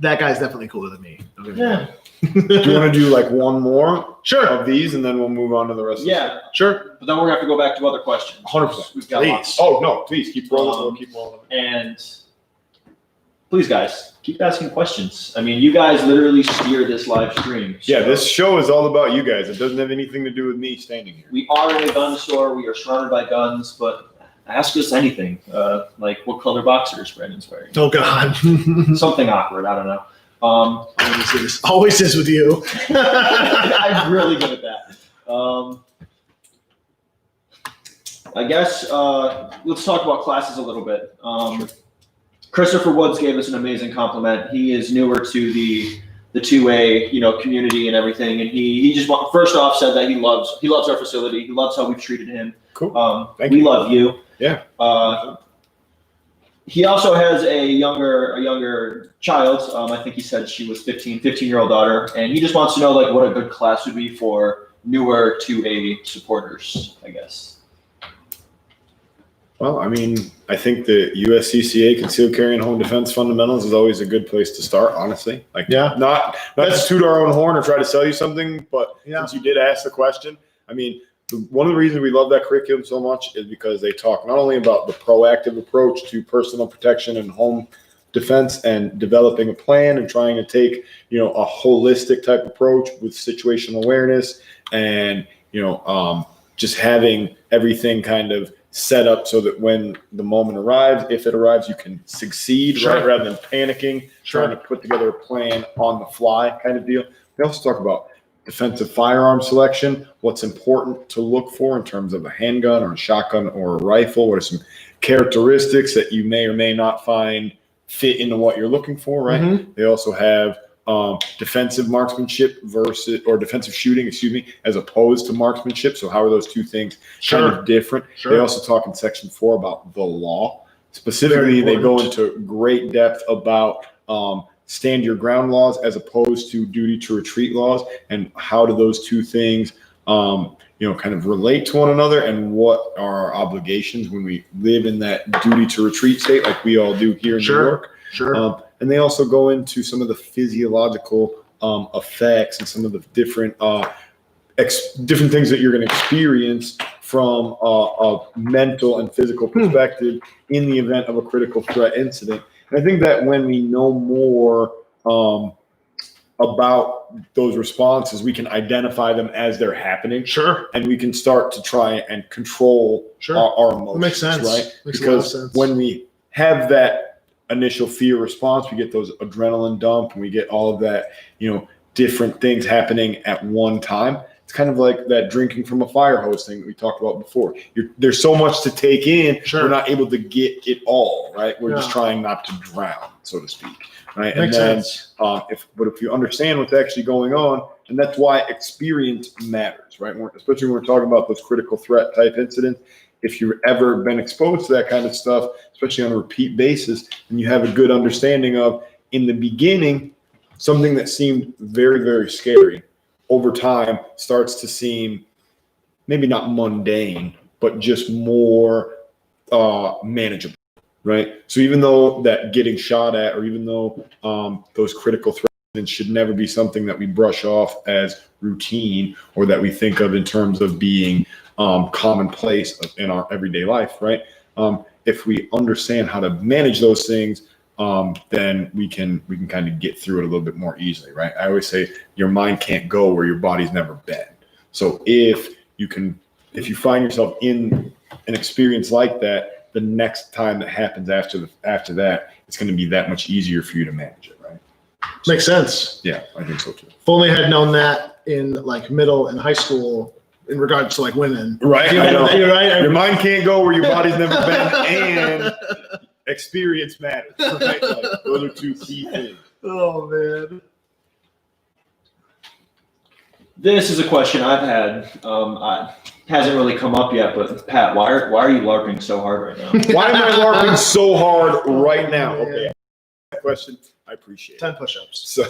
That guy's definitely cooler than me. Don't get me Yeah. wrong. Do you want to do like one more Sure. of these, and then we'll move on to the rest? Yeah, Sure. but then we're gonna have to go back to other questions. 100%. We've got Please. lots. Oh no! Please keep rolling. Um, We'll keep rolling. And please, guys, keep asking questions. I mean, you guys literally steer this live stream. so Yeah, this show is all about you guys. It doesn't have anything to do with me standing here. We are in a gun store. We are surrounded by guns, but ask us anything. Like what color boxers Brandon's wearing. Oh, God. Something awkward. I don't know. Always is with you. I'm really good at that. I guess let's talk about classes a little bit. Christopher Woods gave us an amazing compliment. He is newer to the 2A community and everything, and he just first off said that he loves our facility. He loves how we've treated him. Cool. Thank We you. love you. Yeah. He also has a younger child. I think he said she was 15-year-old daughter, and he just wants to know like what a good class would be for newer 2A supporters, I guess. Well, I mean, I think the USCCA Concealed Carry and Home Defense Fundamentals is always a good place to start, honestly. Like, Yeah. not to toot our own horn or try to sell you something, but Yeah. since you did ask the question, I mean, one of the reasons we love that curriculum so much is because they talk not only about the proactive approach to personal protection and home defense and developing a plan and trying to take, a holistic type approach with situational awareness and, just having everything kind of set up so that when the moment arrives, if it arrives, you can succeed, Sure. right? Rather than panicking, Sure. trying to put together a plan on the fly kind of deal. They also talk about defensive firearm selection, what's important to look for in terms of a handgun or a shotgun or a rifle, what are some characteristics that you may or may not find fit into what you're looking for, right? Mhm. They also have defensive marksmanship defensive shooting, as opposed to marksmanship. So how are those two things kind of different? Sure. They also talk in section 4 about the law. Specifically, Very they go important. into great depth about stand your ground laws as opposed to duty to retreat laws, and how do those two things kind of relate to one another, and what are our obligations when we live in that duty to retreat state like we all do here in Sure. New York. Sure. And they also go into some of the physiological effects and some of the different different things that you're going to experience from a mental and physical perspective in the event of a critical threat incident. And I think that when we know more about those responses, we can identify them as they're happening, Sure. and we can start to try and control Sure. our emotions. That makes sense. Right? Makes a lot of Because sense. when we have that initial fear response, we get those adrenaline dump, and we get all of that, different things happening at one time. It's kind of like that drinking from a fire hose thing that we talked about before. There's so much to take in, Sure. we're not able to get it all, right? We're just Yeah. trying not to drown, so to speak, right? Makes and then, sense. if you understand what's actually going on, and that's why experience matters, right? Especially when we're talking about those critical threat type incidents. If you've ever been exposed to that kind of stuff, especially on a repeat basis, and you have a good understanding of, in the beginning, something that seemed very, very scary over time starts to seem maybe not mundane, but just more manageable, right? So even though that getting shot at, or even though those critical threats should never be something that we brush off as routine, or that we think of in terms of being commonplace in our everyday life, right? If we understand how to manage those things, then we can kind of get through it a little bit more easily, right? I always say your mind can't go where your body's never been. So if you find yourself in an experience like that, the next time that happens after that, it's going to be that much easier for you to manage it, right? Makes sense. Yeah, I think so too. If only I had known that in like middle and high school in regards to like women. Right, You I know. You're right. Your mind can't go where your body's never been, and experience matters, right? Like, those are two key things. Oh man. This is a question I've had. Hasn't really come up yet, but Pat, why are you LARPing so hard right now? Why am I LARPing so hard right now? Okay, that question, I appreciate it. 10 push-ups. So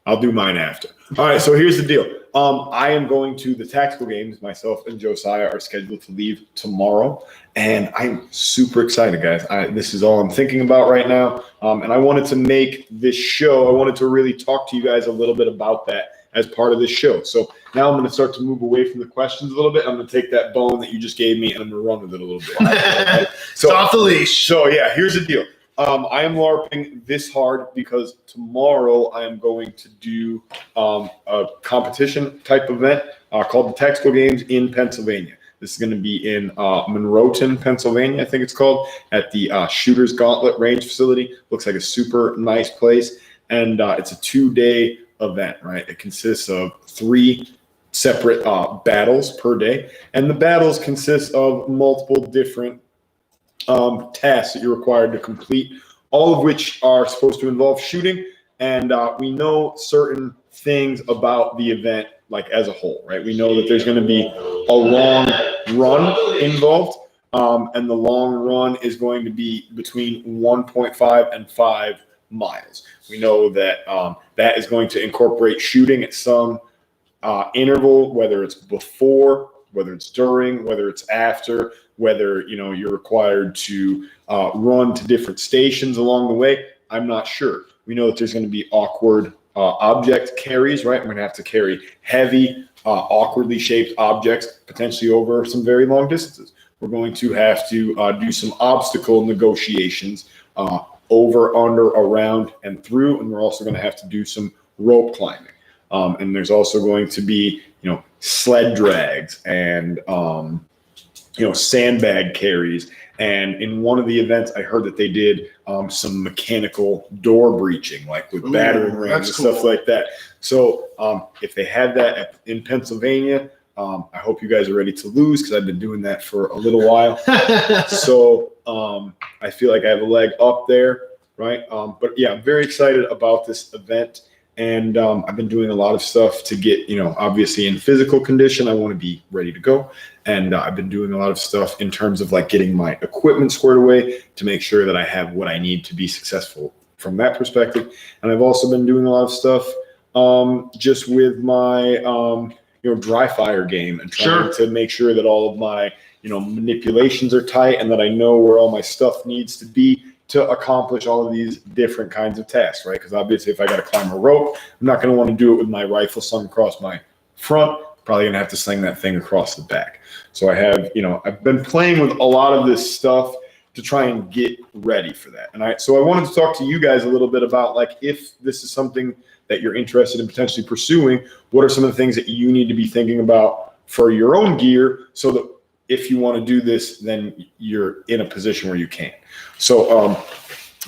I'll do mine after. All right, so here's the deal. I am going to the tactical games. Myself and Josiah are scheduled to leave tomorrow, and I'm super excited, guys. This is all I'm thinking about right now, and I wanted to make this show. I wanted to really talk to you guys a little bit about that as part of this show. So now I'm going to start to move away from the questions a little bit. I'm going to take that bone that you just gave me, and I'm going to run with it a little bit. It's off the leash. So yeah, here's the deal. I am LARPing this hard because tomorrow I am going to do a competition type event called the Tactical Games in Pennsylvania. This is going to be in Monroeton, Pennsylvania, I think it's called, at the Shooter's Gauntlet Range Facility. Looks like a super nice place. And it's a 2-day event, right? It consists of 3 separate battles per day. And the battles consist of multiple different tasks that you're required to complete, all of which are supposed to involve shooting. And we know certain things about the event, like as a whole, right? We know that there's going to be a long run involved, and the long run is going to be between 1.5 and 5 miles. We know that that is going to incorporate shooting at some interval, whether it's before, whether it's during, whether it's after, whether you're required to run to different stations along the way. I'm not sure. We know that there's going to be awkward object carries, right? We're going to have to carry heavy, awkwardly shaped objects, potentially over some very long distances. We're going to have to do some obstacle negotiations over, under, around, and through, and we're also going to have to do some rope climbing. And there's also going to be, sled drags and sandbag carries. And in one of the events, I heard that they did some mechanical door breaching, like with battering rams and stuff like that. So if they have that in Pennsylvania, I hope you guys are ready to lose, because I've been doing that for a little while. So I feel like I have a leg up there, right? But yeah, I'm very excited about this event. And I've been doing a lot of stuff to get, obviously in physical condition. I want to be ready to go. And I've been doing a lot of stuff in terms of like getting my equipment squared away to make sure that I have what I need to be successful from that perspective. And I've also been doing a lot of stuff just with my, dry fire game, and trying to make sure that all of my, manipulations are tight, and that I know where all my stuff needs to be to accomplish all of these different kinds of tasks, right? Because obviously if I got to climb a rope, I'm not going to want to do it with my rifle slung across my front. Probably going to have to sling that thing across the back. So I have, I've been playing with a lot of this stuff to try and get ready for that. And so I wanted to talk to you guys a little bit about, like, if this is something that you're interested in potentially pursuing, what are some of the things that you need to be thinking about for your own gear, so that if you want to do this, then you're in a position where you can. So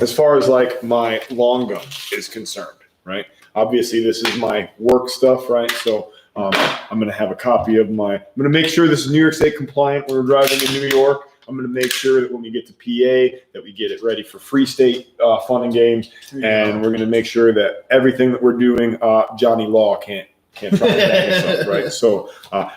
as far as like my long gun is concerned, right? Obviously this is my work stuff, right? So I'm going to have a copy of I'm going to make sure this is New York State compliant when we're driving in New York. I'm going to make sure that when we get to PA, that we get it ready for free state fun and games. And we're going to make sure that everything that we're doing, Johnny Law can't try to bang us up, right? So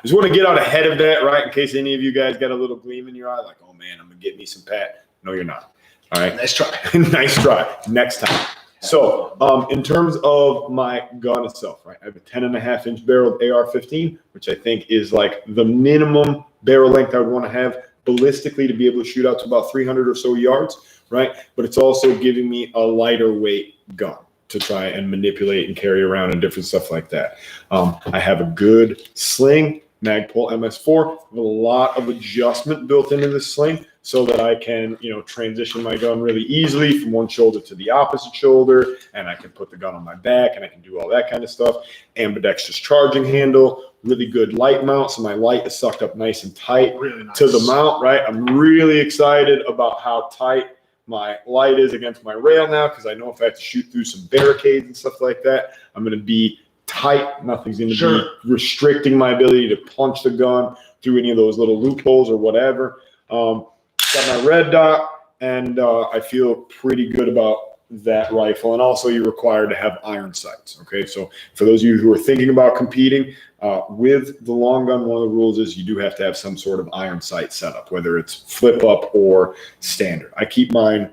just want to get out ahead of that, right? In case any of you guys got a little gleam in your eye, like, oh man, I'm going to get me some Pat. No, you're not. All right. Nice try. Nice try. Next time. So in terms of my gun itself, right, I have a 10.5-inch barreled AR-15, which I think is like the minimum barrel length I would want to have ballistically to be able to shoot out to about 300 or so yards, right? But it's also giving me a lighter weight gun to try and manipulate and carry around and different stuff like that. I have a good sling, Magpul MS4, with a lot of adjustment built into this sling, so that I can, transition my gun really easily from one shoulder to the opposite shoulder, and I can put the gun on my back, and I can do all that kind of stuff. Ambidextrous charging handle, really good light mount, so my light is sucked up nice and tight Really nice. to the mount, right? I'm really excited about how tight my light is against my rail now, because I know if I have to shoot through some barricades and stuff like that, I'm going to be tight. Nothing's going to be restricting my ability to punch the gun through any of those little loopholes or whatever. Got my red dot, and I feel pretty good about that rifle, and also you're required to have iron sights. Okay, so for those of you who are thinking about competing with the long gun, one of the rules is you do have to have some sort of iron sight setup, whether it's flip up or standard. I keep mine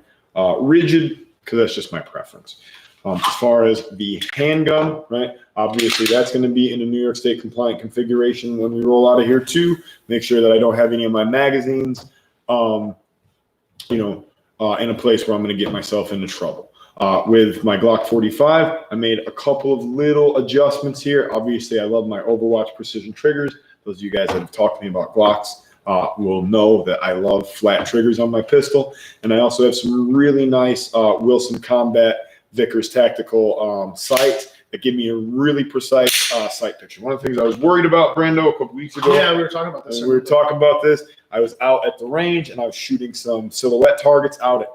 rigid because that's just my preference. As far as the handgun, right? Obviously, that's going to be in a New York State compliant configuration when we roll out of here too. Make sure that I don't have any of my magazines, in a place where I'm going to get myself into trouble. With my Glock 45, I made a couple of little adjustments here. Obviously, I love my Overwatch precision triggers. Those of you guys that have talked to me about Glocks will know that I love flat triggers on my pistol. And I also have some really nice Wilson Combat Vickers tactical sights that give me a really precise sight picture. One of the things I was worried about, Brando, a couple weeks ago. Yeah, we were talking about this. We were talking about this. I was out at the range and I was shooting some silhouette targets out at,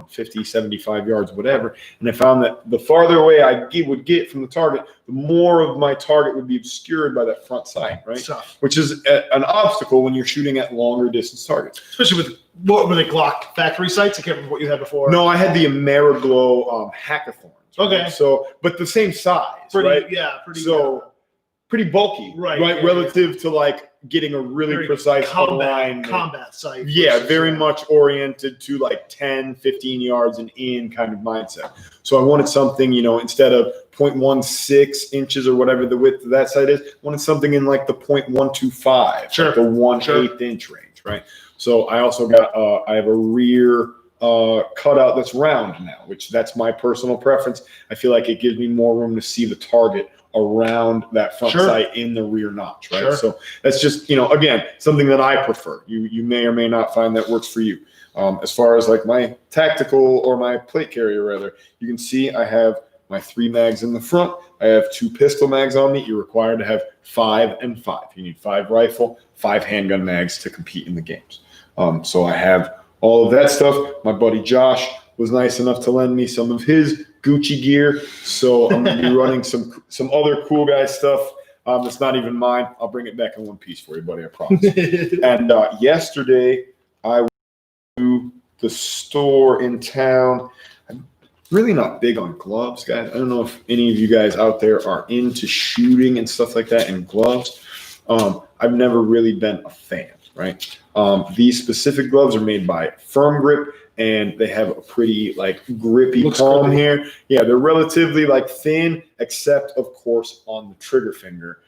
50, 75 yards, whatever. And I found that the farther away I would get from the target, the more of my target would be obscured by that front sight, right? Tough. Which is an obstacle when you're shooting at longer distance targets. Especially with, what were the Glock factory sights? I can't remember what you had before. No, I had the Ameriglow Hackathorns. Right? Okay. So, but the same size, Pretty, right? yeah, pretty. Pretty bulky, Right, yeah, relative to like getting a really very precise combat alignment. sight. Yeah, versus, very much oriented to like 10, 15 yards and in kind of mindset. So I wanted something, instead of 0.16 inches or whatever the width of that sight is, I wanted something in like the 0.125, Sure. like the 1/8 inch range, right? So I also got, I have a rear cutout that's round now, which that's my personal preference. I feel like it gives me more room to see the target around that front Sure. sight in the rear notch, right? Sure. So that's just, again, something that I prefer. You may or may not find that works for you. As far as like my tactical or my plate carrier rather, you can see I have my 3 mags in the front. I have 2 pistol mags on me. You're required to have 5 and 5. You need 5 rifle, 5 handgun mags to compete in the games. So I have all of that stuff. My buddy Josh was nice enough to lend me some of his Gucci gear. So I'm going to be running some other cool guy stuff. It's not even mine. I'll bring it back in one piece for you, buddy. I promise. And yesterday I went to the store in town. I'm really not big on gloves, guys. I don't know if any of you guys out there are into shooting and stuff like that and gloves. I've never really been a fan, right? These specific gloves are made by Firm Grip, and they have a pretty like grippy Looks palm grippy. here. Yeah, they're relatively like thin, except of course on the trigger finger.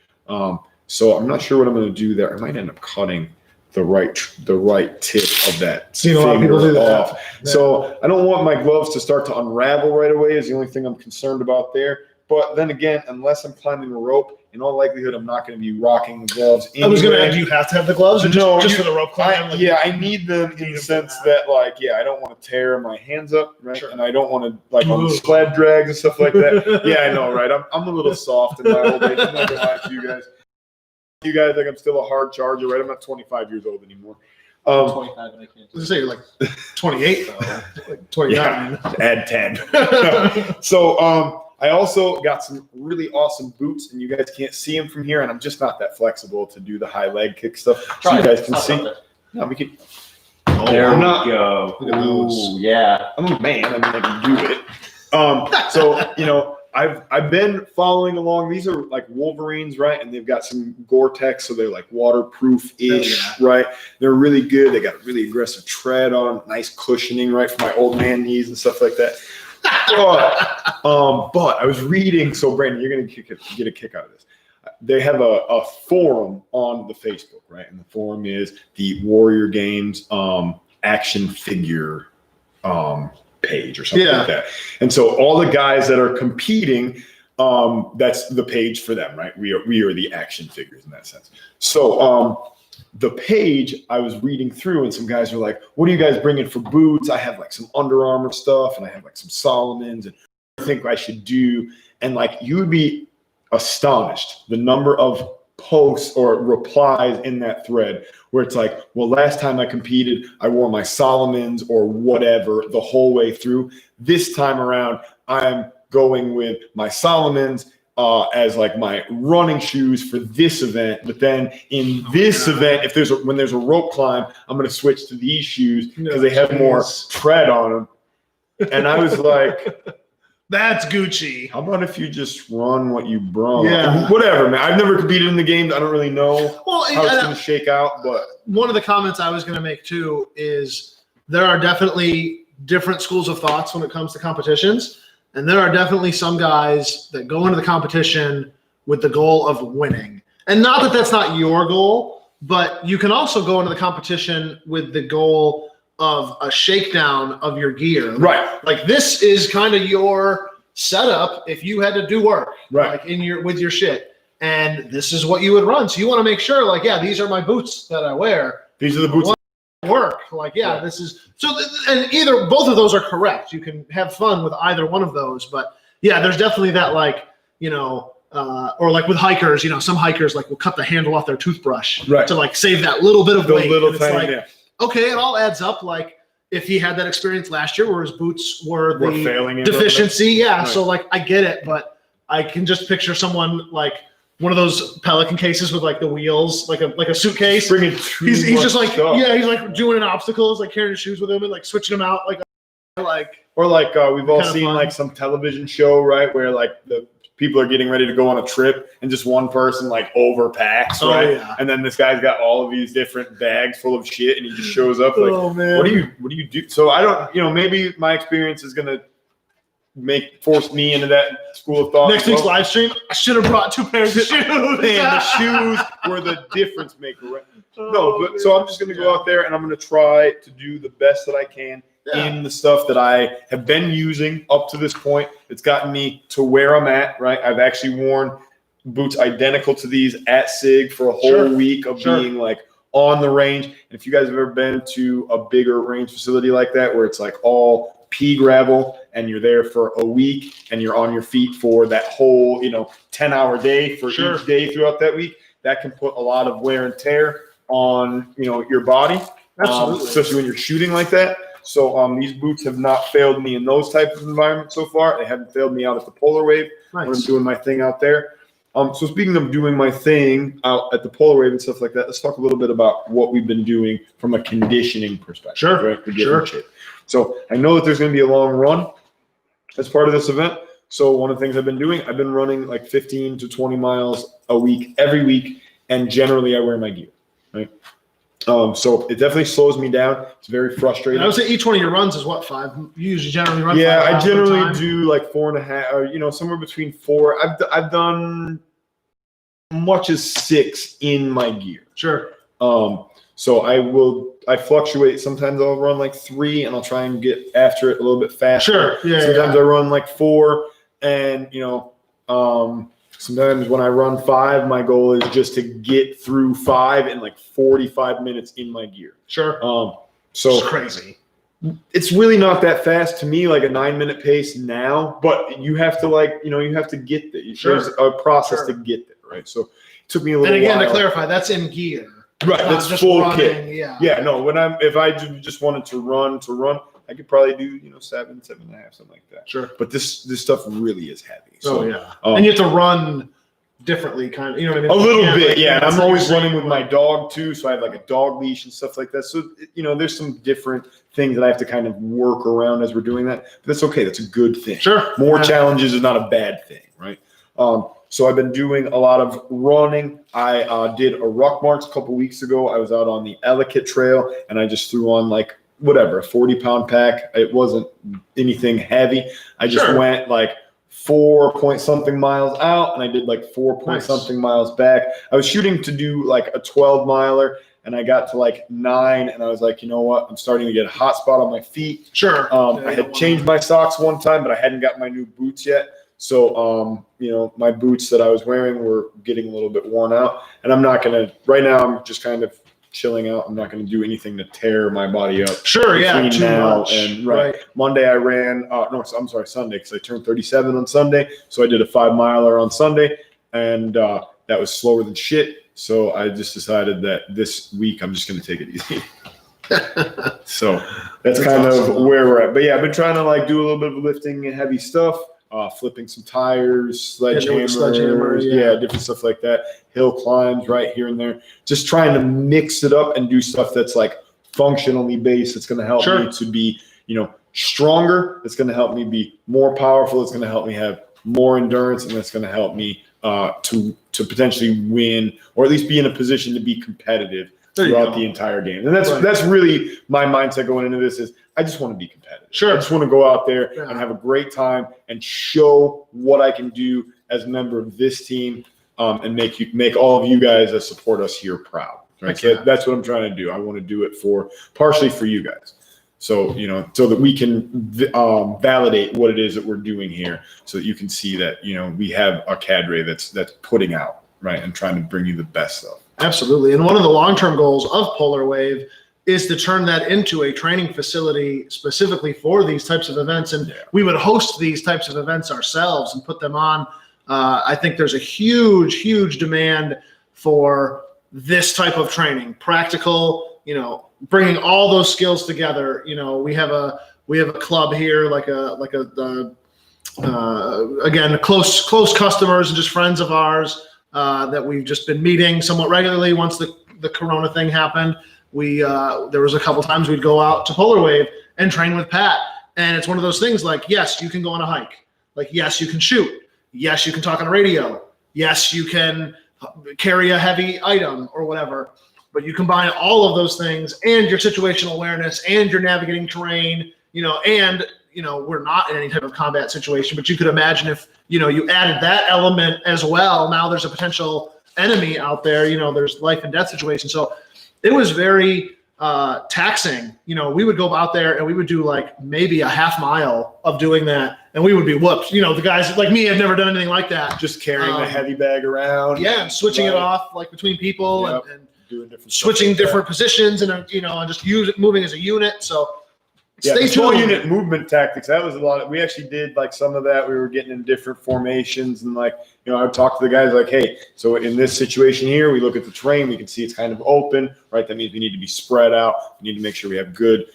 So I'm not sure what I'm going to do there. I might end up cutting the right tip of that Seen a lot of people do that. off. So I don't want my gloves to start to unravel right away. Is the only thing I'm concerned about there. But then again, unless I'm climbing a rope, in all likelihood, I'm not going to be rocking the gloves. I was going to anyway. ask, do you have to have the gloves, or just for the rope climb? I need them in the sense that, I don't want to tear my hands up, right? Sure. And I don't want to, on the sled drags and stuff like that. Yeah, I know, right? I'm a little soft in my old age. I'm not going to lie to you guys. You guys think I'm still a hard charger, right? I'm not 25 years old anymore. 25 and I can't. I was gonna say you're like 28 though, like 29. Add 10. So, I also got some really awesome boots, and you guys can't see them from here, and I'm just not that flexible to do the high leg kick stuff. So you guys can see. No, we can. There I'm we not- go. Look at those. Ooh, yeah. I'm a man. I mean, I can do it. So I've been following along. These are like Wolverines, right? And they've got some Gore-Tex, so they're like waterproof-ish, Oh, right? They're really good. They got a really aggressive tread on, nice cushioning, right, for my old man knees and stuff like that. But I was reading. So Brandon, you're gonna get a kick out of this. They have a forum on the Facebook, right? And the forum is the Warrior Games action figure page or something like that. And so all the guys that are competing, that's the page for them, right? We are the action figures in that sense. So the page I was reading through, and some guys were like, "What are you guys bringing for boots?" I have like some Under Armour stuff, and I have like some Solomons, and I think I should do. And like, you would be astonished the number of posts or replies in that thread where it's like, well, last time I competed, I wore my Solomons or whatever the whole way through. This time around, I'm going with my Solomons as like my running shoes for this event. But then in this event, when there's a rope climb, I'm going to switch to these shoes because they have more tread on them. And I was like, That's Gucci. how about if you just run what you brung? Yeah. Whatever, man. I've never competed in the games. I don't really know Well, how it's and, going to shake out, but one of the comments I was going to make too is there are definitely different schools of thoughts when it comes to competitions. And there are definitely some guys that go into the competition with the goal of winning. And not that that's not your goal, but you can also go into the competition with the goal of a shakedown of your gear. right. Like this is kind of your setup if you had to do work, Right. like with your shit. And this is what you would run. So you want to make sure, like, yeah, these are my boots that I wear. These are the boots. Work. Like, yeah, Yeah. this is so. And both of those are correct. You can have fun with either one of those. But yeah, there's definitely that, like, or like with hikers, some hikers like will cut the handle off their toothbrush Right. to like save that little bit of The weight. little And it's tiny, like, yeah. okay, it all adds up. Like if he had that experience last year where his boots were We're the failing in deficiency, yeah. Right. So like I get it, but I can just picture someone like one of those Pelican cases with like the wheels, like a suitcase. Bringing too He's much just like stuff. he's like doing an obstacles, like carrying his shoes with him and like switching them out, like Or like we've all Kinda seen fun. like some television show, right, where like the people are getting ready to go on a trip and just one person like overpacks, Oh, right? yeah. And then this guy's got all of these different bags full of shit, and he just shows up like, oh man, what do you do? So I don't, maybe my experience is gonna force me into that school of thought. next as week's well. live stream? I should have brought 2 pairs of shoes. Man, the shoes were the difference maker, right? No, but so I'm just gonna go out there and I'm gonna try to do the best that I can Yeah. in the stuff that I have been using up to this point. It's gotten me to where I'm at, right? I've actually worn boots identical to these at SIG for a whole Sure. week of Sure. being like on the range. And if you guys have ever been to a bigger range facility like that, where it's like all pea gravel and you're there for a week and you're on your feet for that whole, 10-hour day for Sure. each day throughout that week, that can put a lot of wear and tear on, your body. Absolutely. Especially when you're shooting like that. So these boots have not failed me in those types of environments so far. They haven't failed me out at the Polar Wave when I'm Nice. doing my thing out there. So speaking of doing my thing out at the Polar Wave and stuff like that, let's talk a little bit about what we've been doing from a conditioning perspective. Sure, Right? To get sure. in shape. So I know that there's going to be a long run as part of this event. So one of the things I've been doing, I've been running like 15 to 20 miles a week, every week, and generally I wear my gear, right? So it definitely slows me down. It's very frustrating. And I would say each one of your runs is what, 5? You usually generally run. Yeah, 5 I miles at a generally time? do like 4.5, or somewhere between 4. I've done much as 6 in my gear. Sure. So I fluctuate. Sometimes I'll run like 3 and I'll try and get after it a little bit faster. Sure. Yeah. Sometimes yeah. I run like 4, and sometimes when I run 5, my goal is just to get through 5 in like 45 minutes in my gear. Sure. So It's crazy. it's really not that fast to me, like a 9-minute pace now, but you have to you have to get there. Sure. There's a process Sure. to get there, right? So it took me a And little again, while. to clarify, that's in gear. Right, Not that's just full running, kit. Yeah. Yeah, no, if I just wanted to run, I could probably do, 7.5, something like that. Sure. But this stuff really is heavy. So, Oh yeah. um, And you have to run differently, kind of. You know what I mean? a little Yeah, bit, like, yeah. And it's I'm like always you're running with saying, my dog too, so I have like a dog leash and stuff like that. So there's some different things that I have to kind of work around as we're doing that. But that's okay. That's a good thing. Sure. More Yeah. challenges is not a bad thing, right? So I've been doing a lot of running. I did a ruck march a couple weeks ago. I was out on the Ellicott Trail, and I just threw on like whatever, a 40-pound pack. It wasn't anything heavy. I just Sure. went like 4-point-something miles out, and I did like 4-point-something miles back. I was shooting to do like a 12-miler, and I got to like 9, and I was like, you know what? I'm starting to get a hot spot on my feet. Sure. Yeah, I you had don't changed my socks one time, but I hadn't got my new boots yet. So, my boots that I was wearing were getting a little bit worn out, and right now I'm just kind of chilling out. I'm not going to do anything to tear my body up. Sure. Yeah. between Too now much. and- right. Monday I ran, Sunday, because I turned 37 on Sunday. So I did a 5-miler on Sunday, and that was slower than shit. So I just decided that this week I'm just going to take it easy. So that's kind awesome. of where we're at. But yeah, I've been trying to like do a little bit of lifting and heavy stuff, flipping some tires, sledgehammers, yeah. different stuff like that. Hill climbs right here and there. Just trying to mix it up and do stuff that's like functionally based. It's going to help Sure. me to be, stronger. It's going to help me be more powerful. It's going to help me have more endurance, and it's going to help me to potentially win, or at least be in a position to be competitive throughout the entire game. And that's really my mindset going into this is I just want to be competitive. Sure. I just want to go out there and have a great time and show what I can do as a member of this team, and make all of you guys that support us here proud. Right? So that's what I'm trying to do. I want to do it partially for you guys. So, so that we can validate what it is that we're doing here, so that you can see that, we have a cadre that's putting out, right, and trying to bring you the best stuff. Absolutely. And one of the long-term goals of Polar Wave is to turn that into a training facility specifically for these types of events. And we would host these types of events ourselves and put them on. I think there's a huge, huge demand for this type of training, practical, bringing all those skills together. We have a club here, again, close customers and just friends of ours that we've just been meeting somewhat regularly. Once the Corona thing happened, there was a couple times we'd go out to Polar Wave and train with Pat. And it's one of those things like, yes, you can go on a hike. Like, yes, you can shoot. Yes, you can talk on a radio. Yes, you can carry a heavy item or whatever. But you combine all of those things and your situational awareness and your navigating terrain, and, we're not in any type of combat situation, but you could imagine if, you added that element as well. Now there's a potential enemy out there, there's life and death situation. So it was very taxing. We would go out there and we would do like maybe a half mile of doing that, and we would be whooped. The guys like me have never done anything like that. Just carrying the heavy bag around. Yeah, and switching it off like between people and doing different switching different positions and and just moving as a unit. So stay small tuned. unit movement tactics. That was a lot. We actually did like some of that. We were getting in different formations, and I would talk to the guys like, hey, so in this situation here, we look at the terrain, we can see it's kind of open, right? That means we need to be spread out. We need to make sure we have good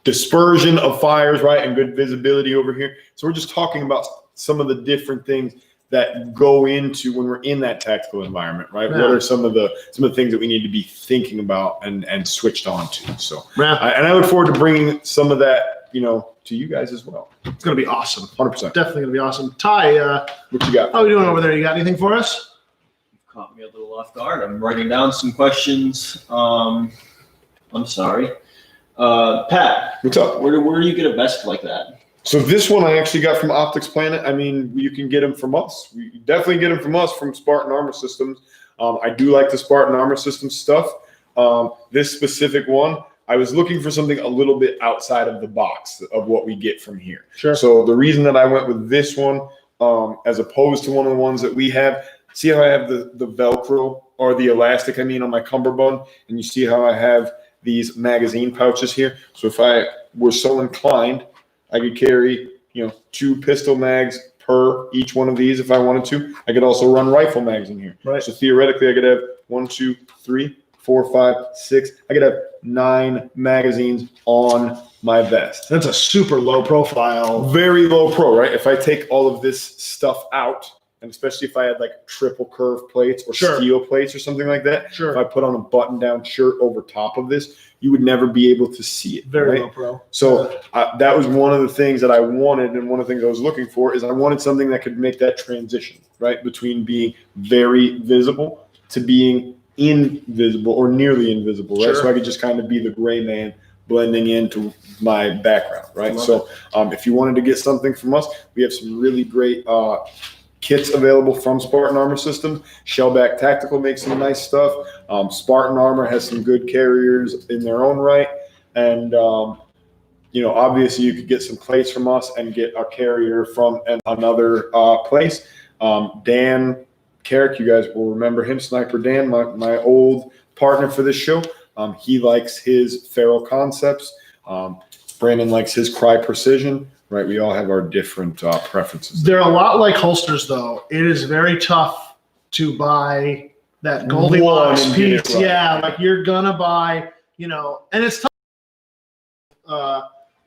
dispersion of fires, right, and good visibility over here. So we're just talking about some of the different things that go into when we're in that tactical environment, right? Yeah. What are some of the things that we need to be thinking about and switched on to? So, Yeah. I look forward to bringing some of that, to you guys as well. It's going to be awesome. 100%. Definitely going to be awesome. Ty, What you got? how are we doing over there? You got anything for us? Caught me a little off guard. I'm writing down some questions. I'm sorry. Pat, What's up? where do you get a vest like that? So this one I actually got from Optics Planet. I mean, you can get them from us. You definitely get them from us from Spartan Armor Systems. I do like the Spartan Armor Systems stuff. This specific one, I was looking for something a little bit outside of the box of what we get from here. Sure. So the reason that I went with this one, as opposed to one of the ones that we have, see how I have the Velcro or the elastic, on my cummerbund, and you see how I have these magazine pouches here. So if I were so inclined, I could carry, 2 pistol mags per each one of these if I wanted to. I could also run rifle mags in here. Right. So theoretically, I could have 1, 2, 3, 4, 5, 6. I could have 9 magazines on my vest. That's a super low profile. Very low pro, right? If I take all of this stuff out, and especially if I had triple curve plates or Sure. steel plates or something like that, Sure. if I put on a button-down shirt over top of this, you would never be able to see it. Very right? low pro. So that was one of the things that I wanted, and one of the things I was looking for is I wanted something that could make that transition, right, between being very visible to being invisible or nearly invisible, right? Sure. So I could just kind of be the gray man blending into my background, right? Love So if you wanted to get something from us, we have some really great kits available from Spartan Armor Systems. Shellback Tactical makes some nice stuff. Spartan Armor has some good carriers in their own right. And, obviously you could get some plates from us and get a carrier from another place. Dan Carrick, you guys will remember him, Sniper Dan, my old partner for this show. He likes his Ferro Concepts. Brandon likes his Cry Precision. Right, we all have our different preferences. They're a lot like holsters, though. It is very tough to buy that Goldilocks One and get piece. it right. Yeah, you're gonna buy, and it's tough.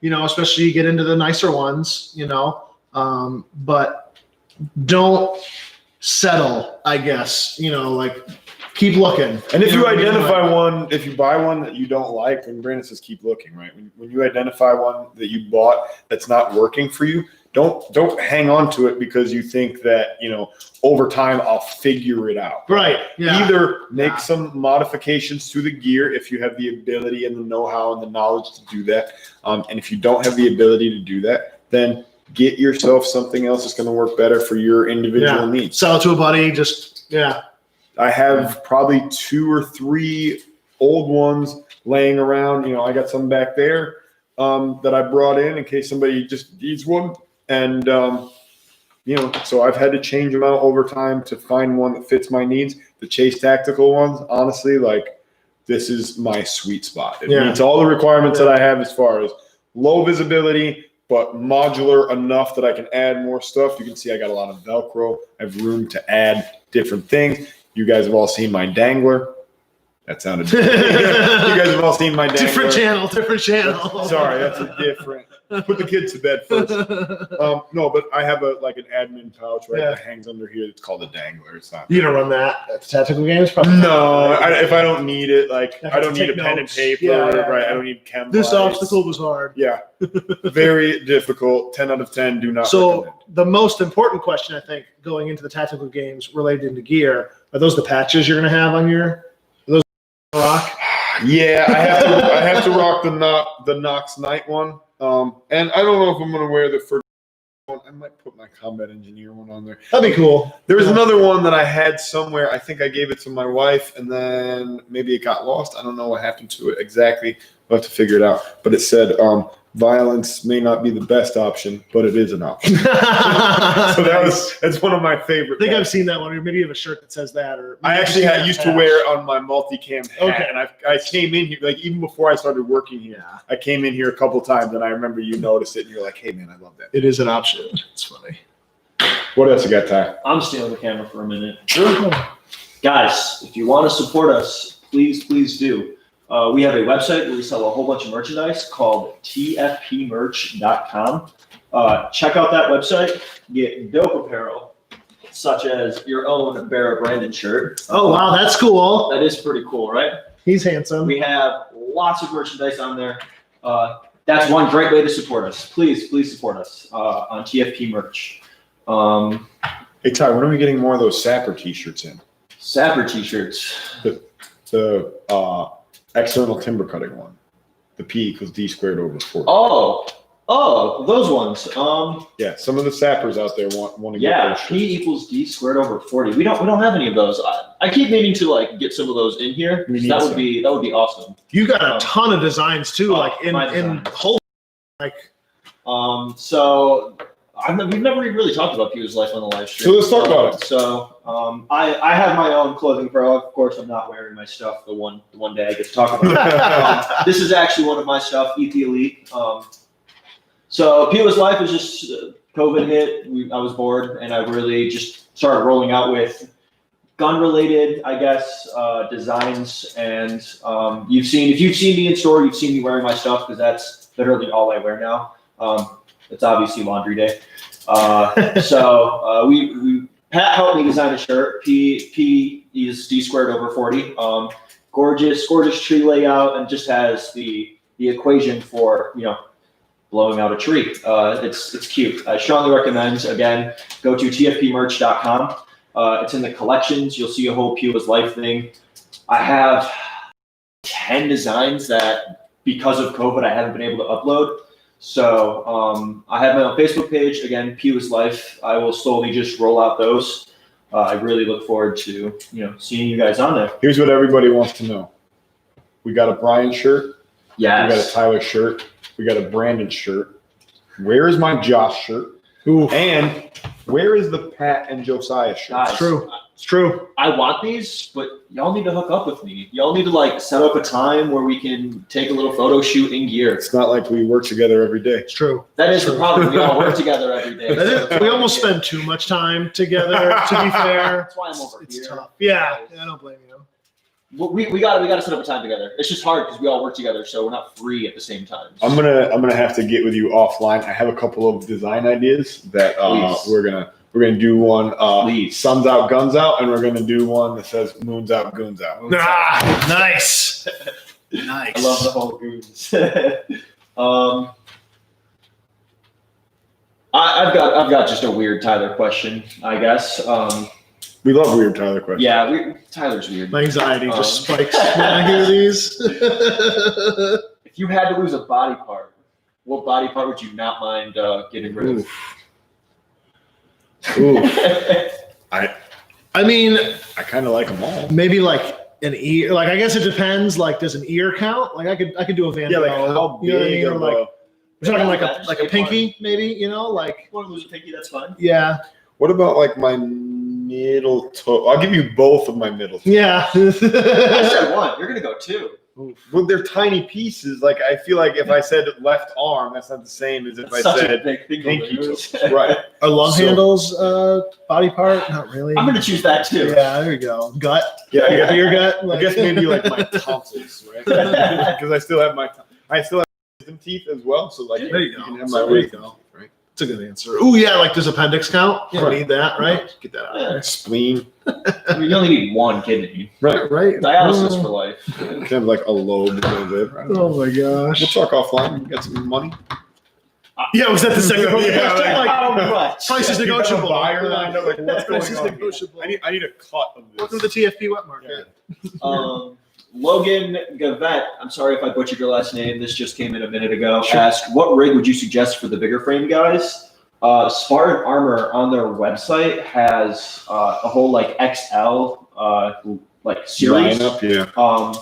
Especially you get into the nicer ones, but don't settle, I guess. keep looking. And if know you what I mean? identify one, if you buy one that you don't like, and Brandon says keep looking, right? When you identify one that you bought that's not working for you, don't hang on to it because you think that, over time I'll figure it out. Right. Yeah. Either make Yeah. some modifications to the gear if you have the ability and the know-how and the knowledge to do that. And if you don't have the ability to do that, then get yourself something else that's going to work better for your individual needs. Sell it to a buddy. Just, yeah. I have probably 2 or 3 old ones laying around. I got some back there that I brought in case somebody just needs one. And, so I've had to change them out over time to find one that fits my needs. The Chase Tactical ones, honestly, this is my sweet spot. It meets all the requirements that I have as far as low visibility, but modular enough that I can add more stuff. You can see I got a lot of Velcro. I have room to add different things. You guys have all seen my dangler. That sounded you guys have all seen my dangler. Different channel. Sorry, that's a different. Put the kids to bed first. No, but I have an admin pouch that hangs under here. It's called a dangler. It's not. You don't run that at the Tactical Games? Probably No, if I don't need it, I don't need a pen and notes. paper, right? I don't need chem. This lights. obstacle was hard. Yeah, very difficult. 10 out of 10. Do not. So recommend. the most important question, I think, going into the Tactical Games related into gear, are those the patches you're going to have on your? Are those rock? Yeah, I have to rock the Knox Knight one. And I don't know if I'm going to wear the first one. I might put my Combat Engineer one on there. That'd be cool. There was another one that I had somewhere. I think I gave it to my wife, and then maybe it got lost. I don't know what happened to it exactly. We'll have to figure it out. But it said, violence may not be the best option, but it is an option. So that's one of my favorite. I think I've patches. seen that one. Or maybe you have a shirt that says that. Or I actually used to wear it on my multicam hat, Okay. and I came in here even before I started working here. Yeah, I came in here a couple times, and I remember you noticed it, and you're like, "Hey, man, I love that." it is an option. It's funny. What else you got, Ty? I'm stealing the camera for a minute. Guys, if you want to support us, please do. We have a website where we sell a whole bunch of merchandise called tfpmerch.com. Check out that website. Get dope apparel, such as your own Barra Brandon shirt. Oh wow, that's cool. That is pretty cool, right? He's handsome. We have lots of merchandise on there. That's one great way to support us. Please support us on TFP merch. Hey, Ty, when are we getting more of those Sapper T-shirts in? Sapper t-shirts. The external timber cutting one. The P equals D squared over 4. Oh, those ones. Yeah, some of the sappers out there want to get Yeah, those shirts. P equals D squared over 40. We don't have any of those. I keep meaning to get some of those in here. We need That would some. be awesome. You got a ton of designs too, Oh, like in my designs. whole So we've never even really talked about Pew's life on the live stream. So let's talk about it. So I have my own clothing pro. Of course, I'm not wearing my stuff the one day I get to talk about it. This is actually one of my stuff, ET Elite. So Pew's life was just COVID hit. I was bored, and I really just started rolling out with gun-related, I guess, designs. And if you've seen me in store, you've seen me wearing my stuff because that's literally all I wear now. It's obviously laundry day. So Pat helped me design a shirt. P is D squared over 40. Gorgeous tree layout, and just has the equation for blowing out a tree. It's cute. I strongly recommend. Again, go to tfpmerch.com. It's in the collections. You'll see a whole Pew's life thing. I have 10 designs that, because of COVID, I haven't been able to upload. So I have my own Facebook page. Again, Pew's life. I will slowly just roll out those. I really look forward to seeing you guys on there. Here's what everybody wants to know. We got a Brian shirt. Yes. We got a Tyler shirt. We got a Brandon shirt. Where is my Josh shirt? Ooh. And where is the Pat and Josiah shirt? Guys, It's true. It's true. I want these, but y'all need to hook up with me. Y'all need to set up a time where we can take a little photo shoot in gear. It's not like we work together every day. It's true. That is the True. problem. We all work together every day. We almost spend too much time together, to be fair. That's why I'm over It's here. tough. Yeah, I don't blame you. We gotta set up a time together. It's just hard because we all work together, so we're not free at the same time. I'm gonna have to get with you offline. I have a couple of design ideas that Please. we're gonna We're going to do one, Please. Suns Out, Guns Out, and we're going to do one that says Moons Out, Goons Out. Ah, nice. Nice. I love the whole goons. I've got just a weird Tyler question, I guess. We love weird Tyler questions. Yeah, Tyler's weird. My anxiety just spikes when I hear these. If you had to lose a body part, what body part would you not mind getting rid of? Ooh. I mean, I kind of like them all. maybe like an ear. Like I guess it depends. Like, does an ear count? Like I could do a Van Yeah, like Gogh, how you know what I big mean? Or of like a, we're talking Yeah, like a pinky, maybe. You know, like Want to lose a pinky? That's fine. yeah, what about like my middle toe? I'll give you both of my middle toes. yeah. I said one. You're gonna go two. Well, they're tiny pieces. Like I feel like if I said left arm, that's not the same as if That's I such a said big thing to pinky lose. toes. Right. Are love So- handles body part? Not really. I'm gonna choose that too. Yeah, there you go. Gut. Yeah, I guess, Your gut. I guess maybe like my tonsils, right? Because I still have wisdom teeth as well. So like There you go. can have So my there you wisdom go. teeth, right? It's a good answer. Oh yeah, like does appendix count? You don't Right. need that, right? Get that out. Yeah. Spleen, I mean, you only need one kidney. right? Right. Dialysis for life. Can have like a lobe in the lid. Right? Oh my We'll gosh. talk offline. We got some money. Yeah, was that the second one? Yeah, Like, How much? price is You got a negotiable. buyer lined up, like, what's Price is going on? negotiable. I need a cut of this. Welcome to the TFP wet market. Logan Gavette, I'm sorry if I butchered your last name. This just came in a minute ago. Asked, what rig would you suggest for the bigger frame guys? Spartan Armor on their website has a whole like XL like series. Lineup, yeah.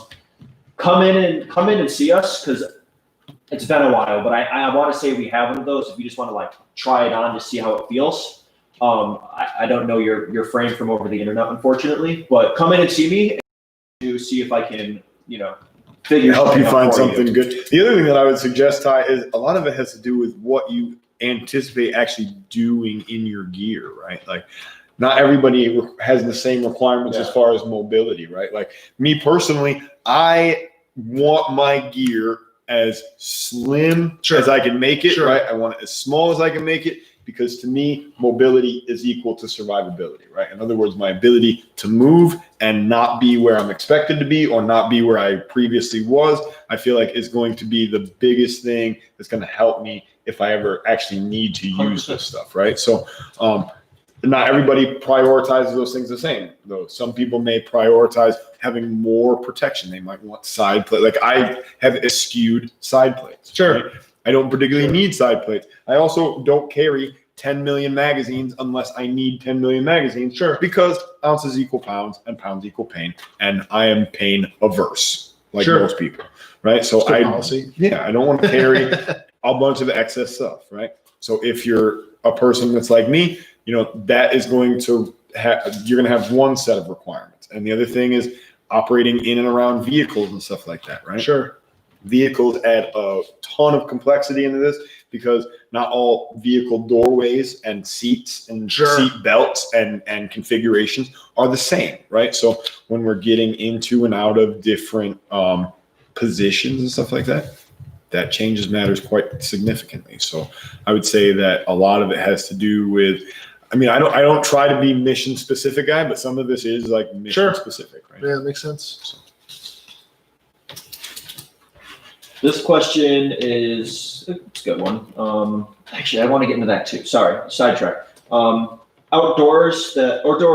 Come in and see us because it's been a while. But I want to say we have one of those. If you just want to like try it on to see how it feels. I don't know your frame from over the internet, unfortunately. But come in and see me to see if I can, figure Help you out find for something good. The other thing that I would suggest, Ty, is a lot of it has to do with what you anticipate actually doing in your gear, right? Like, not everybody has the same requirements as far as mobility, right? Like me personally, I want my gear as slim as I can make it, right? I want it as small as I can make it because to me, mobility is equal to survivability, right? In other words, my ability to move and not be where I'm expected to be or not be where I previously was, I feel like is going to be the biggest thing that's going to help me if I ever actually need to use this stuff, right? So, not everybody prioritizes those things the same, though. Some people may prioritize having more protection. They might want side plate. Like I have eschewed side plates. Sure. Right? I don't particularly need side plates. I also don't carry 10 million magazines unless I need 10 million magazines. Sure. Because ounces equal pounds and pounds equal pain. And I am pain averse, like Sure. most people, right? So Good policy. I don't want to carry a bunch of excess stuff, right? So if you're a person that's like me, that is going to you're going to have one set of requirements. And the other thing is operating in and around vehicles and stuff like that, right? Sure. Vehicles add a ton of complexity into this because not all vehicle doorways and seats and Sure. seat belts and configurations are the same, right? So when we're getting into and out of different positions and stuff like that, that changes matters quite significantly. So I would say that a lot of it has to do with, I don't try to be mission specific guy, but some of this is like mission Sure. specific, right? Yeah, makes sense. This question it's a good one. Actually, I want to get into that too. Sorry, sidetrack. Outdoor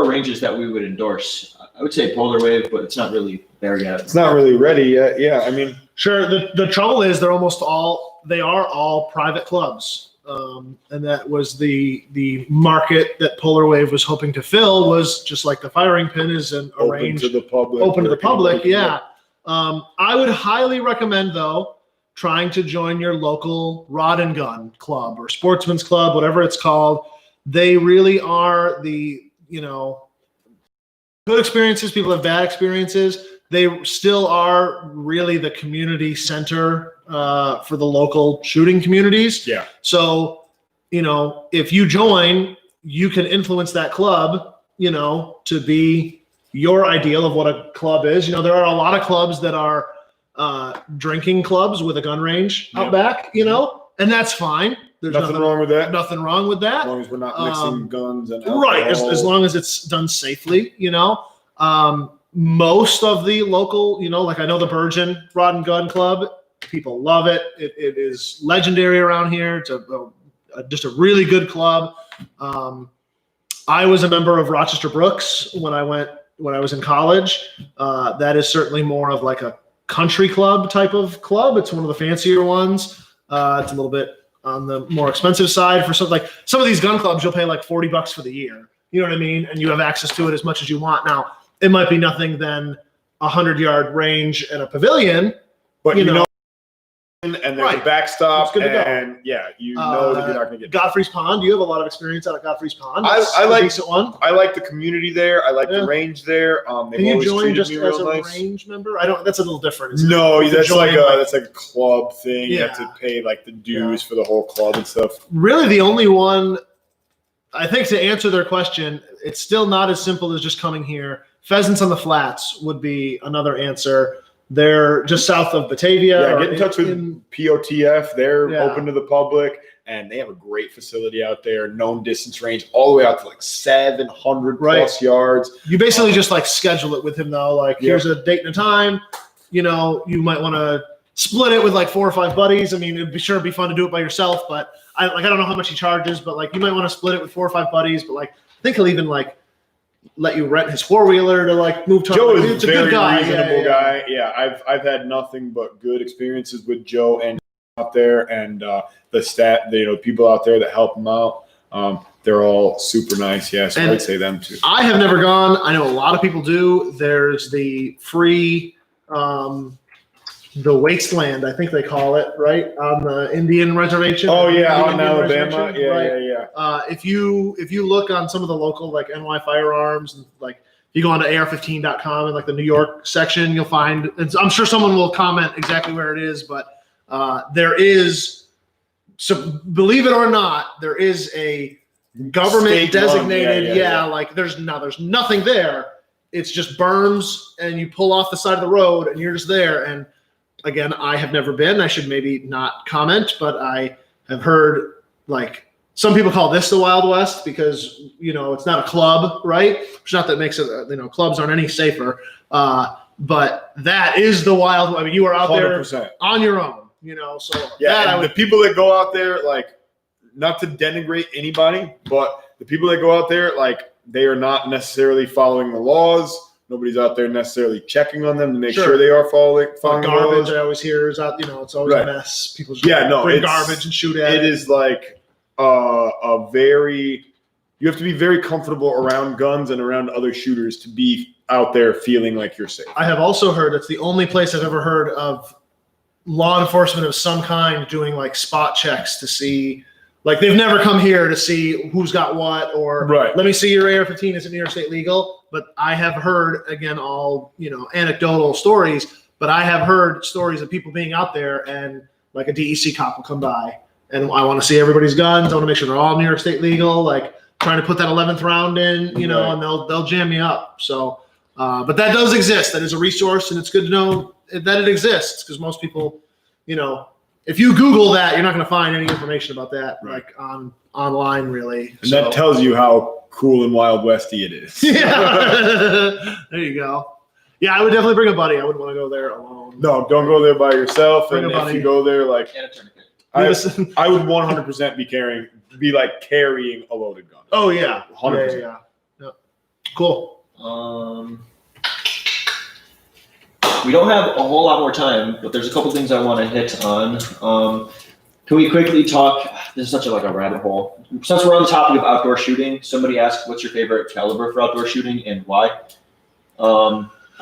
ranges that we would endorse. I would say Polar Wave, but it's not really there yet. It's not really ready yet. Yeah, I mean, Sure. The trouble is they are all private clubs. And that was the market that Polar Wave was hoping to fill was just like the firing pin is an open arranged to the public. open to the public. Open- Yeah. I would highly recommend though, trying to join your local rod and gun club or sportsman's club, whatever it's called. They really are the, good experiences. People have bad experiences. They still are really the community center for the local shooting communities. Yeah. So, if you join, you can influence that club, to be your ideal of what a club is. There are a lot of clubs that are drinking clubs with a gun range out back, and that's fine. There's Nothing wrong with that. nothing wrong with that. As long as we're not mixing guns and alcohol. Right, as long as it's done safely, most of the local, like I know the Virgin Rod and Gun Club, people love it. It is legendary around here. It's just a really good club. I was a member of Rochester Brooks when I was in college. That is certainly more of like a country club type of club. It's one of the fancier ones. It's a little bit on the more expensive side for something like some of these gun clubs. You'll pay like $40 for the year. You know what I mean? And you have access to it as much as you want. Now it might be nothing than 100-yard range and a pavilion, but and there's right. a backstop, It's good to go. and that you're not going to get. Godfrey's Pond. You have a lot of experience out at Godfrey's Pond. I like a decent one. I like the community there. I like the range there. They've Can you always join treated just me as real a nice. range member? I don't. That's a little different. Isn't No, it? that's join, like a club thing. You Yeah. have to pay like the dues for the whole club and stuff. Really, the only one. I think to answer their question, it's still not as simple as just coming here. Pheasants on the Flats would be another answer. They're just south of Batavia. Yeah, or get in touch with POTF. They're Yeah. open to the public, and they have a great facility out there. Known distance range all the way out to like 700 plus yards. You basically just like schedule it with him though. Like here's a date and a time. You might want to split it with like 4 or 5 buddies. I mean, it'd be fun to do it by yourself, but I don't know how much he charges, but like you might want to split it with 4 or 5 buddies. But like I think he'll even like let you rent his 4-wheeler to like move to. Joe is it's a a very good guy. reasonable guy. Yeah, I've had nothing but good experiences with Joe and out there, and the people out there that help him out. They're all super nice. Yeah, so And I'd say them too. I have never gone. I know a lot of people do. There's the free, the wasteland, I think they call it, right on the Indian reservation. Oh yeah, on Indian Alabama. reservation, Yeah, right? yeah. If you look on some of the local like NY Firearms and like you go onto AR15.com and like the New York section, you'll find. I'm sure someone will comment exactly where it is, but there is. So believe it or not, there is a government State designated. run, Like there's nothing there. It's just berms, and you pull off the side of the road, and you're just there. And again, I have never been. I should maybe not comment, but I have heard like some people call this the Wild West because it's not a club, right? Which not that makes it clubs aren't any safer, but that is the Wild. I mean, you are out 100%. there on your own. So Yeah, and the people that go out there, like, not to denigrate anybody, but the people that go out there, like, they are not necessarily following the laws. Nobody's out there necessarily checking on them to make sure they are following the garbage laws. I always hear is out. It's always Right. a mess. People just Yeah, no, bring it's- garbage and shoot at it. It is like you have to be very comfortable around guns and around other shooters to be out there feeling like you're safe. I have also heard it's the only place I've ever heard of law enforcement of some kind doing like spot checks to see, like they've never come here to see who's got what or Right. let me see your AR-15. Is it New York State legal? But I have heard, again, all anecdotal stories, but I have heard stories of people being out there and like a DEC cop will come by and I want to see everybody's guns. I want to make sure they're all New York State legal, like trying to put that 11th round in, Right. and they'll jam me up. So, but that does exist. That is a resource, and it's good to know that it exists because most people, if you Google that, you're not going to find any information about that like online, really. And that tells you how cool and Wild Westy it is. Yeah, there you go. Yeah, I would definitely bring a buddy. I wouldn't want to go there alone. No, don't go there by yourself. Bring And a if buddy. you go there, like, And a tourniquet. I would 100% be carrying a loaded gun. Oh yeah, 100%. Yeah. Cool. We don't have a whole lot more time, but there's a couple things I want to hit on. Can we quickly talk? This is such a rabbit hole. Since we're on the topic of outdoor shooting, somebody asked, "What's your favorite caliber for outdoor shooting and why?" I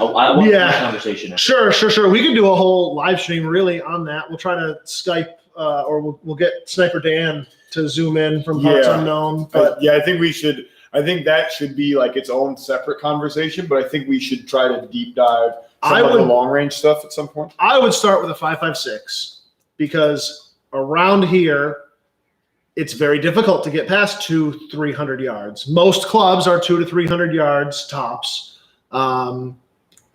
want Yeah. a conversation. Sure. We could do a whole live stream really on that. We'll try to Skype or we'll get Sniper Dan to zoom in from parts Yeah. unknown. But Yeah, I think we should. I think that should be like its own separate conversation. But I think we should try to deep dive some of the long range stuff at some point. I would start with a 5.56 because around here, it's very difficult to get past 200-300 yards. Most clubs are 200 to 300 yards tops.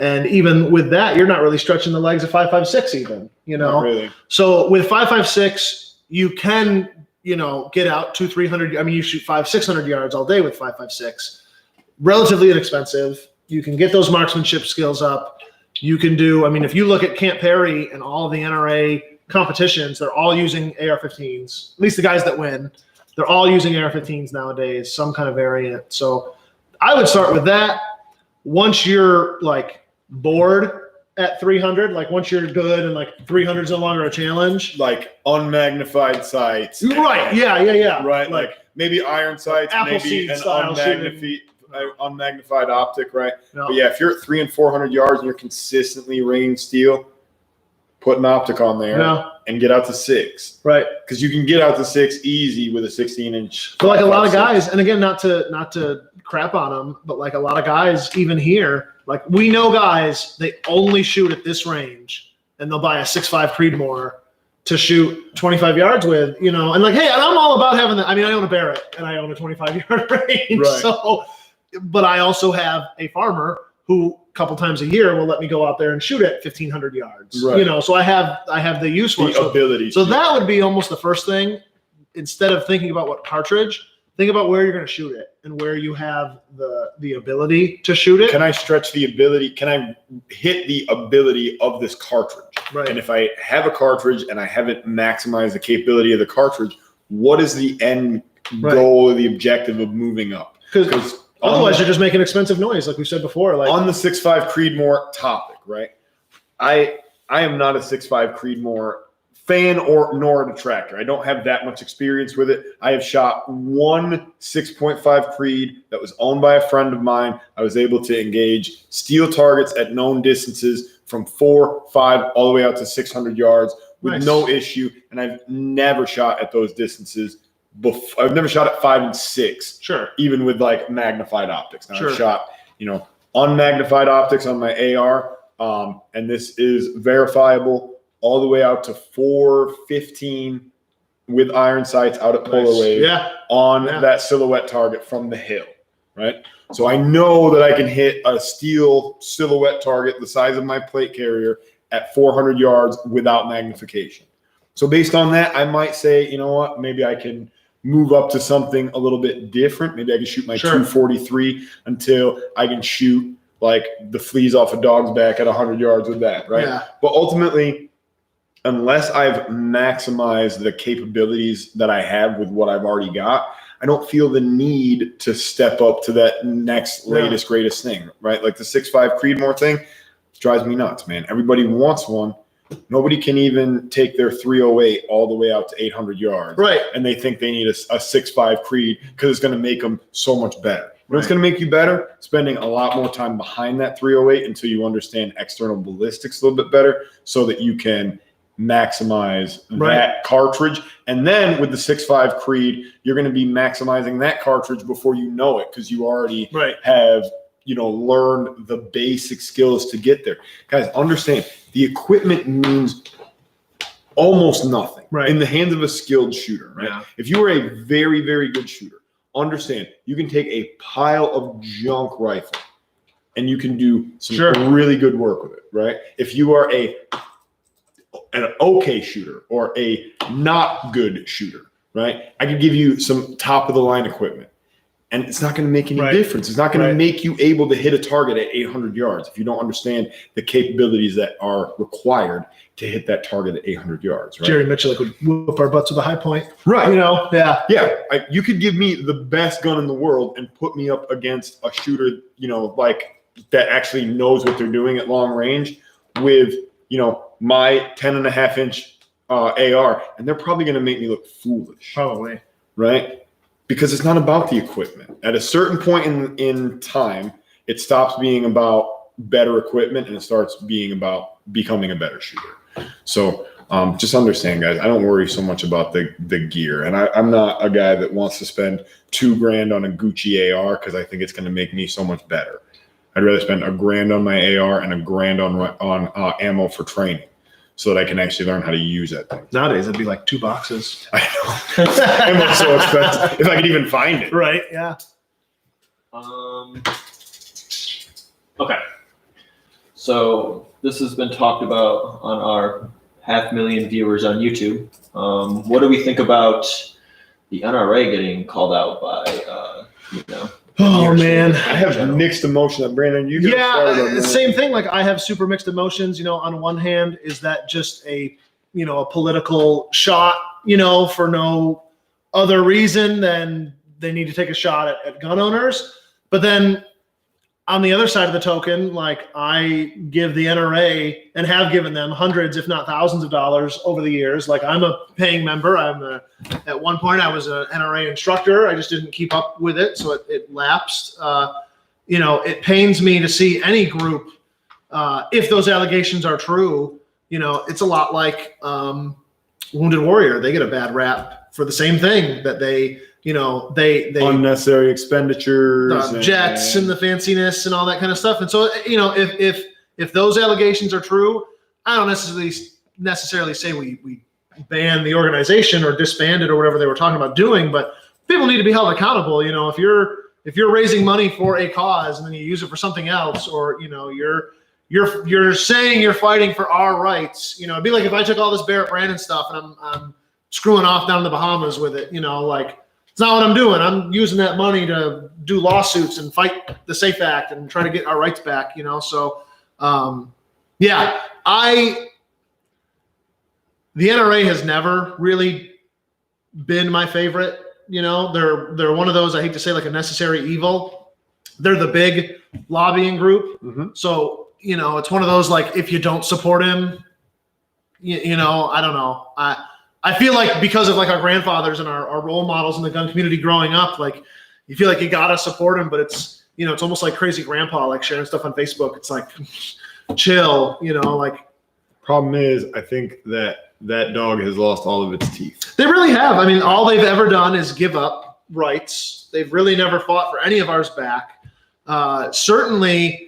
And even with that, you're not really stretching the legs of 5.56 even, Not really. So with 5.56, you can get out 200-300. I mean, you shoot 500-600 yards all day with 5.56. Relatively inexpensive. You can get those marksmanship skills up. You can do. I mean, if you look at Camp Perry and all of the NRA competitions, they're all using AR-15s. At least the guys that win, they're all using AR-15s nowadays, some kind of variant. So I would start with that. Once you're like bored at 300, like once you're good and like 300 is no longer a challenge, Like unmagnified sights. right? Yeah. Right, like maybe iron sights, maybe Appleseed an style unmagnified optic, right? No. But yeah, if you're at 300 and 400 yards and you're consistently raining steel, put an optic on there No. and get out to 6, Right. because you can get out to 6 easy with a 16-inch. But like a lot of guys, and again, not to crap on them, but like a lot of guys, even here, like we know guys, they only shoot at this range, and they'll buy a 6.5 Creedmoor to shoot 25 yards with, and like, hey, and I'm all about having that. I mean, I own a Barrett and I own a 25-yard range, Right. so. But I also have a farmer who a couple times a year will let me go out there and shoot at 1,500 yards. Right. So I have the use for it. The ability. So that would be almost the first thing. Instead of thinking about what cartridge, think about where you're going to shoot it and where you have the ability to shoot it. Can I stretch the ability? Can I hit the ability of this cartridge? Right. And if I have a cartridge and I haven't maximized the capability of the cartridge, what is the end Right. goal or the objective of moving up? Because otherwise, you're just making expensive noise, like we said before. Like on the 6.5 Creedmoor topic, right? I am not a 6.5 Creedmoor fan nor a detractor. I don't have that much experience with it. I have shot one 6.5 Creed that was owned by a friend of mine. I was able to engage steel targets at known distances from 4, 5, all the way out to 600 yards with Nice. no issue. And I've never shot at those distances before. I've never shot at 5 and 6. sure, Even with like magnified optics. Now Sure. I've shot, unmagnified optics on my AR, and this is verifiable all the way out to 415 with iron sights out at Polar Nice. Wave Yeah, on Yeah. that silhouette target from the hill, right? So I know that I can hit a steel silhouette target the size of my plate carrier at 400 yards without magnification. So based on that, I might say, you know what, maybe I can move up to something a little bit different. Maybe I can shoot my Sure. 243 until I can shoot like the fleas off a dog's back at 100 yards with that, right? Yeah. But ultimately, unless I've maximized the capabilities that I have with what I've already got, I don't feel the need to step up to that next latest, greatest thing, right? Like the 6.5 Creedmoor thing drives me nuts, man. Everybody wants one. Nobody can even take their 308 all the way out to 800 yards. Right. And they think they need a 6.5 Creed because it's going to make them so much better. What's Right. going to make you better? Spending a lot more time behind that 308 until you understand external ballistics a little bit better so that you can maximize Right. that cartridge. And then with the 6.5 Creed, you're going to be maximizing that cartridge before you know it because you already Right. have learned the basic skills to get there. Guys, understand the equipment means almost nothing Right. in the hands of a skilled shooter, right? Yeah. If you are a very, very good shooter, understand you can take a pile of junk rifle and you can do some Sure. really good work with it, right? If you are an okay shooter or a not good shooter, right? I could give you some top of the line equipment. And it's not going to make any Right. difference. It's not going Right. to make you able to hit a target at 800 yards if you don't understand the capabilities that are required to hit that target at 800 yards, right? Jerry Mitchell would whoop our butts with a high point. Right. Yeah. Yeah. You could give me the best gun in the world and put me up against a shooter, like that actually knows what they're doing at long range with, my 10.5-inch AR, and they're probably going to make me look foolish. Probably. Right? Because it's not about the equipment. At a certain point in time, it stops being about better equipment and it starts being about becoming a better shooter. So just understand, guys, I don't worry so much about the gear. And I'm not a guy that wants to spend $2,000 on a Gucci AR because I think it's going to make me so much better. I'd rather spend $1,000 on my AR and $1,000 on ammo for training so that I can actually learn how to use that thing. Nowadays, it'd be like 2 boxes. I know. Ammo's so expensive. If I could even find it. Right. Yeah. Okay. So this has been talked about on our 500,000 viewers on YouTube. What do we think about the NRA getting called out by, Oh man. I have mixed emotions. Brandon, you get started on Yeah, that. same thing. Like I have super mixed emotions. On one hand, is that just a political shot, for no other reason than they need to take a shot at gun owners. But then on the other side of the token, like I give the NRA and have given them hundreds, if not thousands of dollars over the years. Like I'm a paying member. At one point I was an NRA instructor. I just didn't keep up with it. So it lapsed. It pains me to see any group, if those allegations are true, it's a lot like Wounded Warrior. They get a bad rap for the same thing that they unnecessary expenditures, jets and the fanciness and all that kind of stuff. And so, if those allegations are true, I don't necessarily say we ban the organization or disband it or whatever they were talking about doing, but people need to be held accountable. If you're raising money for a cause and then you use it for something else, or you're saying you're fighting for our rights, it'd be like if I took all this Barrett Brandon stuff and I'm screwing off down in the Bahamas with it, it's not what I'm doing. I'm using that money to do lawsuits and fight the SAFE Act and try to get our rights back, So, the NRA has never really been my favorite. They're one of those, I hate to say, like a necessary evil. They're the big lobbying group. Mm-hmm. So, it's one of those, like, if you don't support him, I don't know. I feel like because of like our grandfathers and our role models in the gun community growing up, like you feel like you gotta support him, but it's it's almost like crazy grandpa, like sharing stuff on Facebook. It's like chill, like. Problem is, I think that dog has lost all of its teeth. They really have. I mean, all they've ever done is give up rights. They've really never fought for any of ours back. Certainly.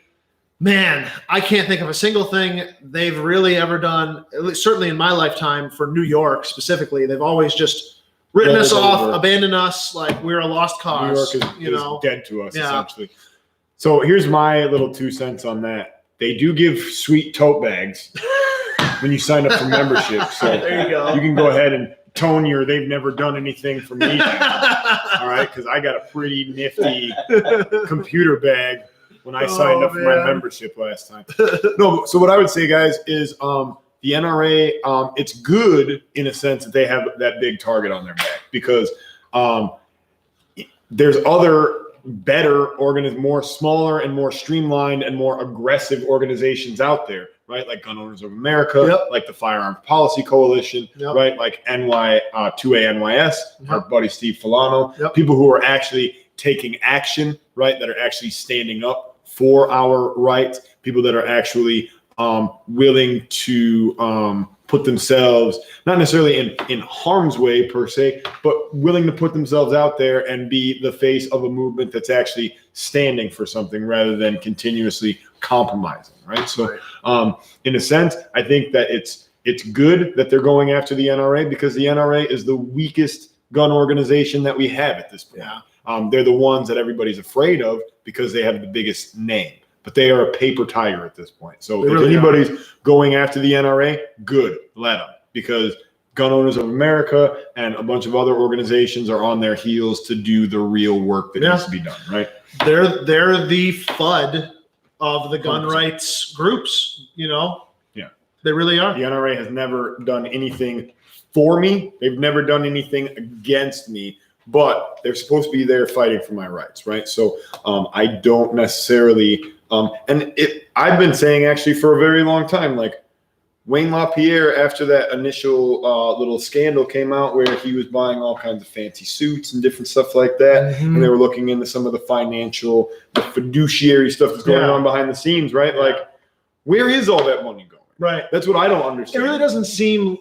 Man, I can't think of a single thing they've really ever done, at least certainly in my lifetime, for New York specifically. They've always just written us off, abandoned us, like we're a lost cause. New York is dead to us, Yeah. essentially. So here's my little 2 cents on that. They do give sweet tote bags when you sign up for membership. So there you go. You can go ahead and tone your "they've never done anything for me" down, all right? Because I got a pretty nifty computer bag when I signed up for my membership last time. No, so what I would say, guys, is the NRA, it's good in a sense that they have that big target on their back, because there's other better more smaller and more streamlined and more aggressive organizations out there, right? Like Gun Owners of America, Yep. like the Firearms Policy Coalition, Yep. right? Like 2A NYS, Yep. our buddy Steve Filano, Yep. people who are actually taking action, right? That are actually standing up for our rights, people that are actually willing to put themselves, not necessarily in harm's way per se, but willing to put themselves out there and be the face of a movement that's actually standing for something rather than continuously compromising, right? So in a sense, I think that it's good that they're going after the NRA, because the NRA is the weakest gun organization that we have at this point. Yeah. They're the ones that everybody's afraid of because they have the biggest name, but they are a paper tiger at this point. So if anybody's going after the NRA, good, let them, because Gun Owners of America and a bunch of other organizations are on their heels to do the real work that needs to be done, right? They're the FUD of the gun rights groups, Yeah. They really are. The NRA has never done anything for me. They've never done anything against me, but they're supposed to be there fighting for my rights, right? So I don't necessarily, I've been saying actually for a very long time, like Wayne LaPierre, after that initial little scandal came out where he was buying all kinds of fancy suits and different stuff like that, Mhm. and they were looking into some of the the fiduciary stuff that's going on behind the scenes, right? Like, where is all that money going? Right. That's what I don't It understand. really doesn't seem,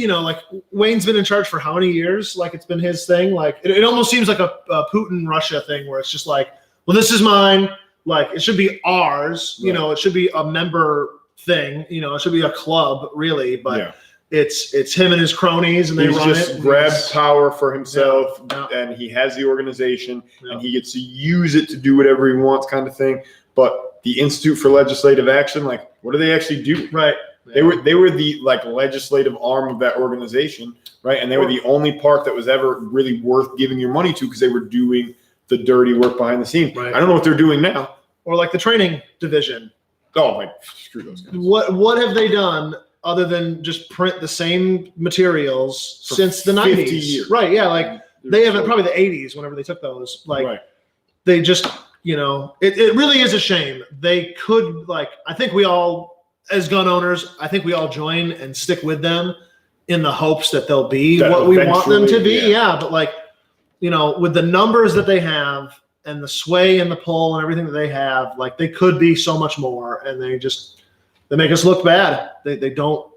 like Wayne's been in charge for how many years? Like it's been his thing. Like it almost seems like a Putin Russia thing where it's just like, well, this is mine. Like it should be ours. Right. It should be a member thing. It should be a club, really. But it's him and his cronies, and they He's run just it. grabbed power for himself, Yeah. and he has the organization, Yeah. and he gets to use it to do whatever he wants, kind of thing. But the Institute for Legislative Action, like, what do they actually do? Right. They were the like legislative arm of that organization, right? And they were the only part that was ever really worth giving your money to because they were doing the dirty work behind the scenes. Right. I don't know what they're doing now. Or like the training division. Oh, like screw those guys. What have they done other than just print the same materials For since the 50 90s? years. Right, yeah, like they haven't, probably the 80s whenever they took those. Like right. they just, you know, it really is a shame. They could, like, I think we all, as gun owners, I think we all join and stick with them in the hopes that they'll be That what we want them to eventually, be. Yeah, but like, you know, with the numbers that they have and the sway and the pull and everything that they have, like they could be so much more, and they make us look bad. They don't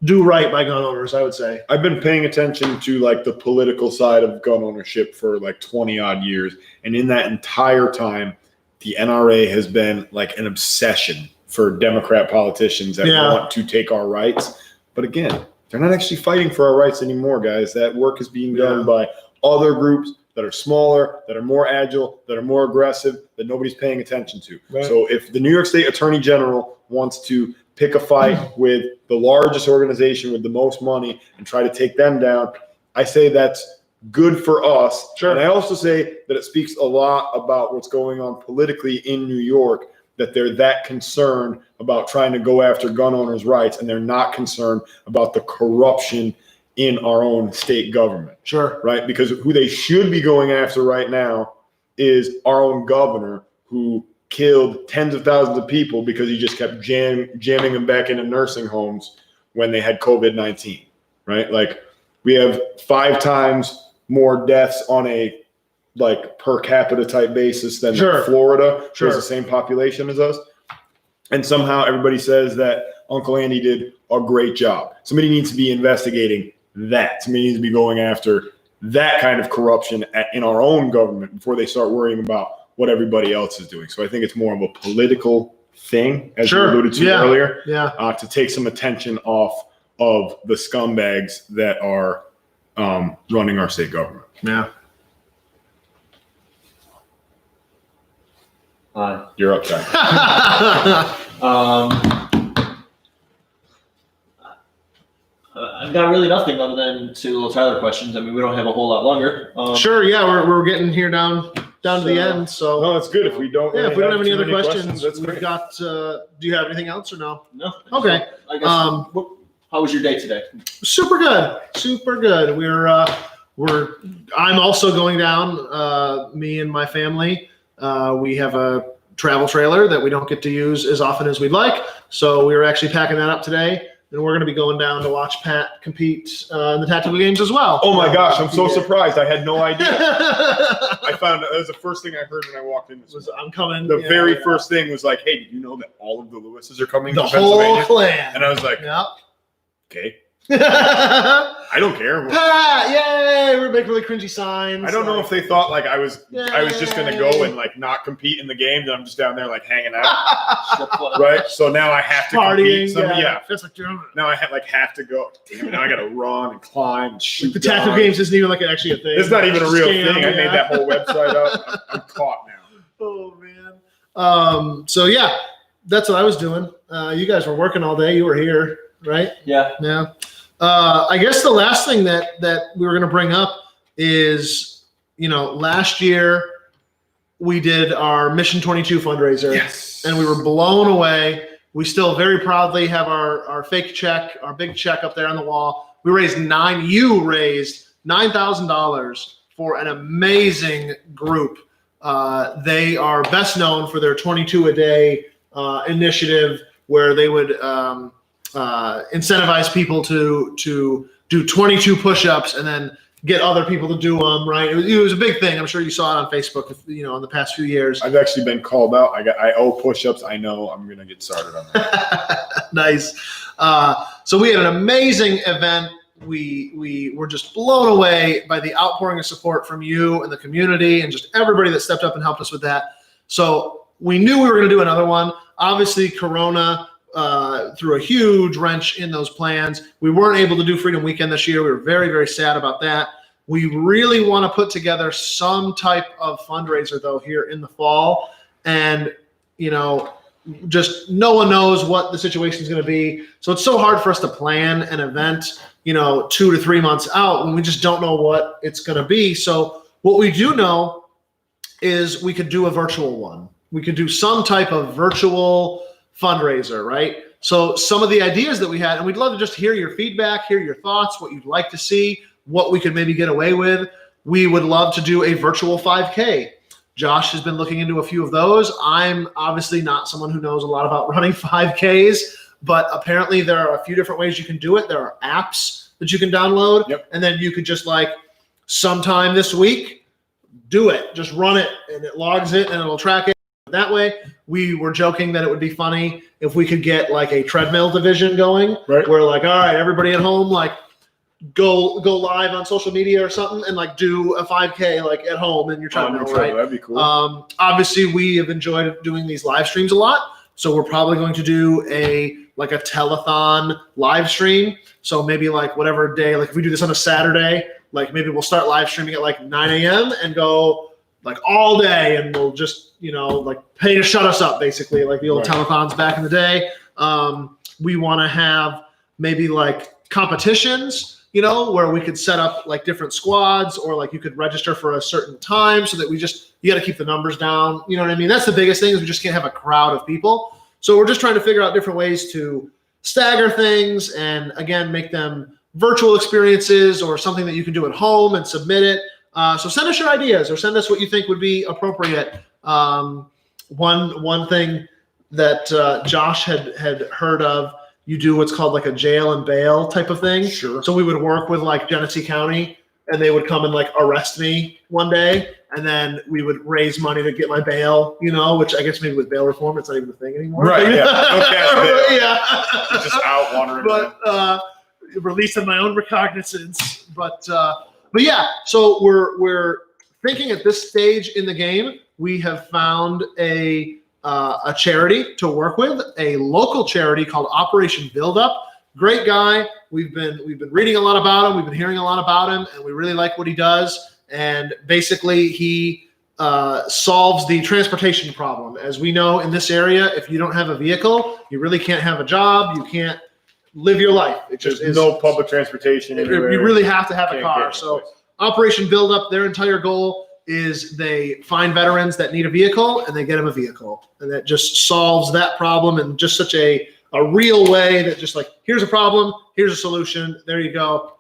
do right by gun owners, I would say. I've been paying attention to like the political side of gun ownership for like 20 odd years. And in that entire time, the NRA has been like an obsession for Democrat politicians that want to take our rights. But again, they're not actually fighting for our rights anymore, guys. That work is being done by other groups that are smaller, that are more agile, that are more aggressive, that nobody's paying attention to. Right. So if the New York State Attorney General wants to pick a fight with the largest organization with the most money and try to take them down, I say that's good for us. Sure. And I also say that it speaks a lot about what's going on politically in New York, that they're that concerned about trying to go after gun owners' rights, and they're not concerned about the corruption in our own state government. Sure. Right? Because who they should be going after right now is our own governor, who killed tens of thousands of people because he just kept jamming them back into nursing homes when they had COVID-19, right? Like we have 5 times more deaths on a like per capita type basis than Florida, which has the same population as us. And somehow everybody says that Uncle Andy did a great job. Somebody needs to be investigating that. Somebody needs to be going after that kind of corruption in our own government before they start worrying about what everybody else is doing. So I think it's more of a political thing, as you alluded to earlier, to take some attention off of the scumbags that are running our state government. Yeah. You're up, Ty. I've got really nothing other than 2 little Tyler questions. I mean, we don't have a whole lot longer. Sure. Yeah, we're getting here down to the end. So no, it's good if we don't. Yeah, if we don't have any other too many questions, that's we've great. got. Do you have anything else or no? No. Okay. I guess, how was your day today? Super good. Super good. I'm also going down. Me and my family. We have a travel trailer that we don't get to use as often as we'd like, so we were actually packing that up today. And we're going to be going down to watch Pat compete in the tactical games as well. Oh my gosh, I'm so surprised. I had no idea. I found that was the first thing I heard when I walked in. I'm coming. The very first thing was like, hey, did you know that all of the Lewises are coming the to whole Pennsylvania? clan. And I was like, Yep. okay. I don't care. Pat, yay! We're making really cringy signs. I don't know if they thought like I was just gonna go Yay. and like not compete in the games, and I'm just down there like hanging out. Right? So now I have to Partying. compete. It's like Now I have to go. Damn it! Now I got to run and climb and shoot. the tactical guns. games isn't even like actually a thing. It's not even a real Scam, thing. I made that whole website up. I'm caught now. Oh man. So yeah, that's what I was doing. You guys were working all day. You were here, right? Yeah. Yeah. I guess the last thing that we were going to bring up is, last year we did our Mission 22 fundraiser. Yes. And we were blown away. We still very proudly have our fake check, our big check up there on the wall. You raised $9,000 for an amazing group. They are best known for their 22 a day initiative, where they would incentivize people to do 22 push-ups and then get other people to do them. Right? It was a big thing. I'm sure you saw it on Facebook, in the past few years. I've actually been called out. I owe push-ups. I know I'm gonna get started on that. Nice. So we had an amazing event. We were just blown away by the outpouring of support from you and the community and just everybody that stepped up and helped us with that. So we knew we were going to do another one. Obviously, Corona threw a huge wrench in those plans. We weren't able to do Freedom Weekend this year. We were very, very sad about that. We really want to put together some type of fundraiser, though, here in the fall. And, just no one knows what the situation is going to be. So it's so hard for us to plan an event, 2 to 3 months out when we just don't know what it's going to be. So what we do know is we could do a virtual one. We could do some type of virtual fundraiser, right? So some of the ideas that we had, and we'd love to just hear your feedback, hear your thoughts, what you'd like to see, what we could maybe get away with. We would love to do a virtual 5K. Josh has been looking into a few of those. I'm obviously not someone who knows a lot about running 5Ks, but apparently there are a few different ways you can do it. There are apps that you can download, and then you could just sometime this week, do it. Just run it, and it logs it, and it'll track it. That way, we were joking that it would be funny if we could get a treadmill division going, right? Where all right, everybody at home, go live on social media or something and do a 5K at home in your treadmill, right? That'd be cool. Obviously, we have enjoyed doing these live streams a lot, so we're probably going to do a telethon live stream. So maybe whatever day, if we do this on a Saturday, maybe we'll start live streaming at 9 a.m. and go all day, and we'll just pay to shut us up, basically, the old telethons back in the day. We want to have maybe competitions, where we could set up different squads, or you could register for a certain time, so that you got to keep the numbers down. You know what I mean? That's the biggest thing, is we just can't have a crowd of people. So we're just trying to figure out different ways to stagger things and, again, make them virtual experiences or something that you can do at home and submit it. So send us your ideas, or send us what you think would be appropriate. One thing that Josh had heard of, you do what's called a jail and bail type of thing. Sure. So we would work with Genesee County, and they would come and arrest me one day, and then we would raise money to get my bail, which I guess maybe with bail reform, it's not even a thing anymore. Right, yeah. Okay, yeah. Just out wandering. But releasing my own recognizance. But yeah, so we're thinking at this stage in the game, we have found a charity to work with, a local charity called Operation Build Up. Great guy. We've been reading a lot about him. We've been hearing a lot about him, and we really like what he does. And basically, he solves the transportation problem. As we know in this area, if you don't have a vehicle, you really can't have a job. You can't live your life. It just is no public transportation. You really have to have a car. So Operation Build Up, their entire goal is they find veterans that need a vehicle, and they get them a vehicle. And that just solves that problem in just such a real way, that just here's a problem, here's a solution, there you go.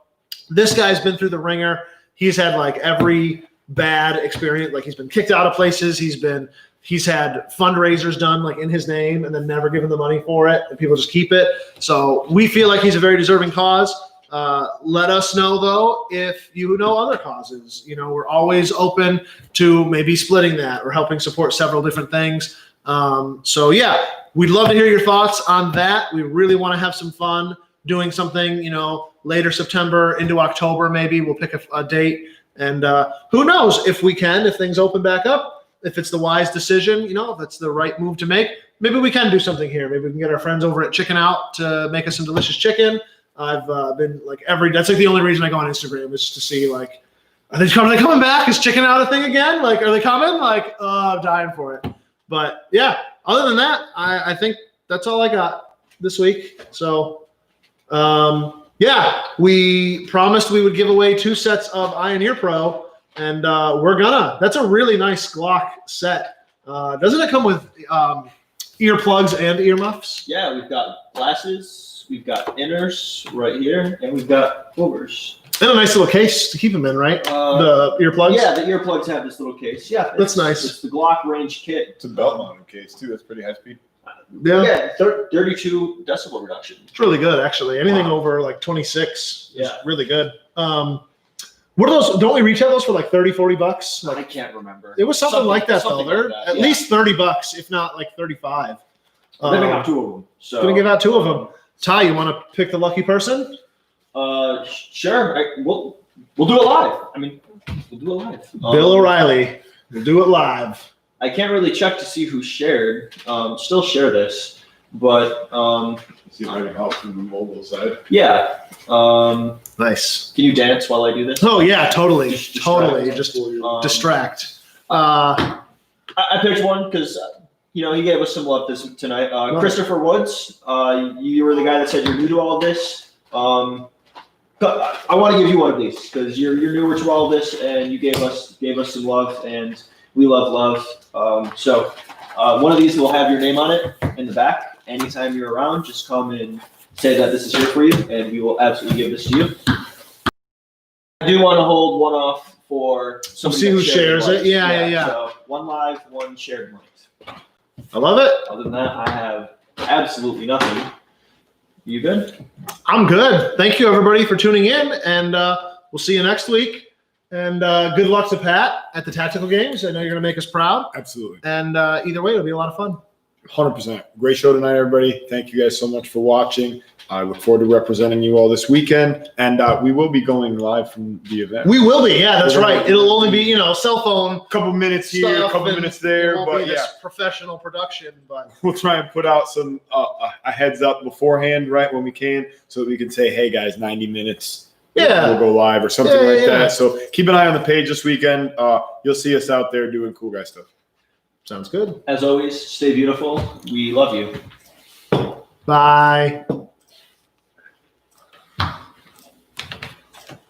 This guy's been through the ringer. He's had every bad experience. He's been kicked out of places. He's had fundraisers done in his name and then never given the money for it, and people just keep it. So we feel like he's a very deserving cause. Let us know, though, if you know other causes. We're always open to maybe splitting that or helping support several different things. So yeah, we'd love to hear your thoughts on that. We really want to have some fun doing something, later September into October, maybe we'll pick a date. And who knows if things open back up, if it's the wise decision, if it's the right move to make, maybe we can do something here. Maybe we can get our friends over at Chicken Out to make us some delicious chicken. I've been that's the only reason I go on Instagram, is just to see are they coming back? Is Chicken Out a thing again? Are they coming? I'm dying for it. But yeah, other than that, I think that's all I got this week. So yeah, we promised we would give away 2 sets of Eye and Ear Pro, and that's a really nice Glock set. Doesn't it come with earplugs and earmuffs? Yeah, we've got glasses, we've got inners right here, and we've got overs. And a nice little case to keep them in, right? The earplugs? Yeah, the earplugs have this little case. Yeah, that's nice. It's the Glock range kit. It's a belt-mounted case, too. That's pretty high speed. Yeah, 32 decibel reduction. It's really good, actually. Anything over 26 is really good. What are those? Don't we retail those for $30-$40? I can't remember. It was something like that, though. They're like that, at least $30, if not $35. We're giving out 2 of them. So gonna give out 2 of them. Ty, you want to pick the lucky person? Sure. We'll do it live. We'll do it live. Bill O'Reilly. We'll do it live. I can't really check to see who shared. Still share this, but see if I can help from the mobile side. Yeah. Nice. Can you dance while I do this? Oh yeah, totally, Just Just distract. I picked one because he gave us some love tonight. Right. Christopher Woods, you were the guy that said you're new to all of this. But I want to give you one of these because you're newer to all of this, and you gave us some love, and we love love. So one of these will have your name on it in the back. Anytime you're around, just come and say that this is here for you, and we will absolutely give this to you. I do want to hold one off for somebody see who that shared shares liked. it. Yeah. So one live, one shared liked. I love it. Other than that, I have absolutely nothing. You good? I'm good. Thank you, everybody, for tuning in, and we'll see you next week. And good luck to Pat at the tactical games. I know you're going to make us proud. Absolutely. And either way, it'll be a lot of fun. 100%. Great show tonight, everybody. Thank you guys so much for watching. I look forward to representing you all this weekend, and we will be going live from the event. We will be. Yeah, that's right. It'll only be, cell phone. Couple minutes here, Stuff couple and minutes there, It won't but be yeah, this professional production, but we'll try and put out some a heads up beforehand, right, when we can, so that we can say, hey guys, 90 minutes. Yeah. We'll go live or something Yeah, like yeah. that. So keep an eye on the page this weekend. You'll see us out there doing cool guy stuff. sounds good. As always, stay beautiful. We love you. Bye.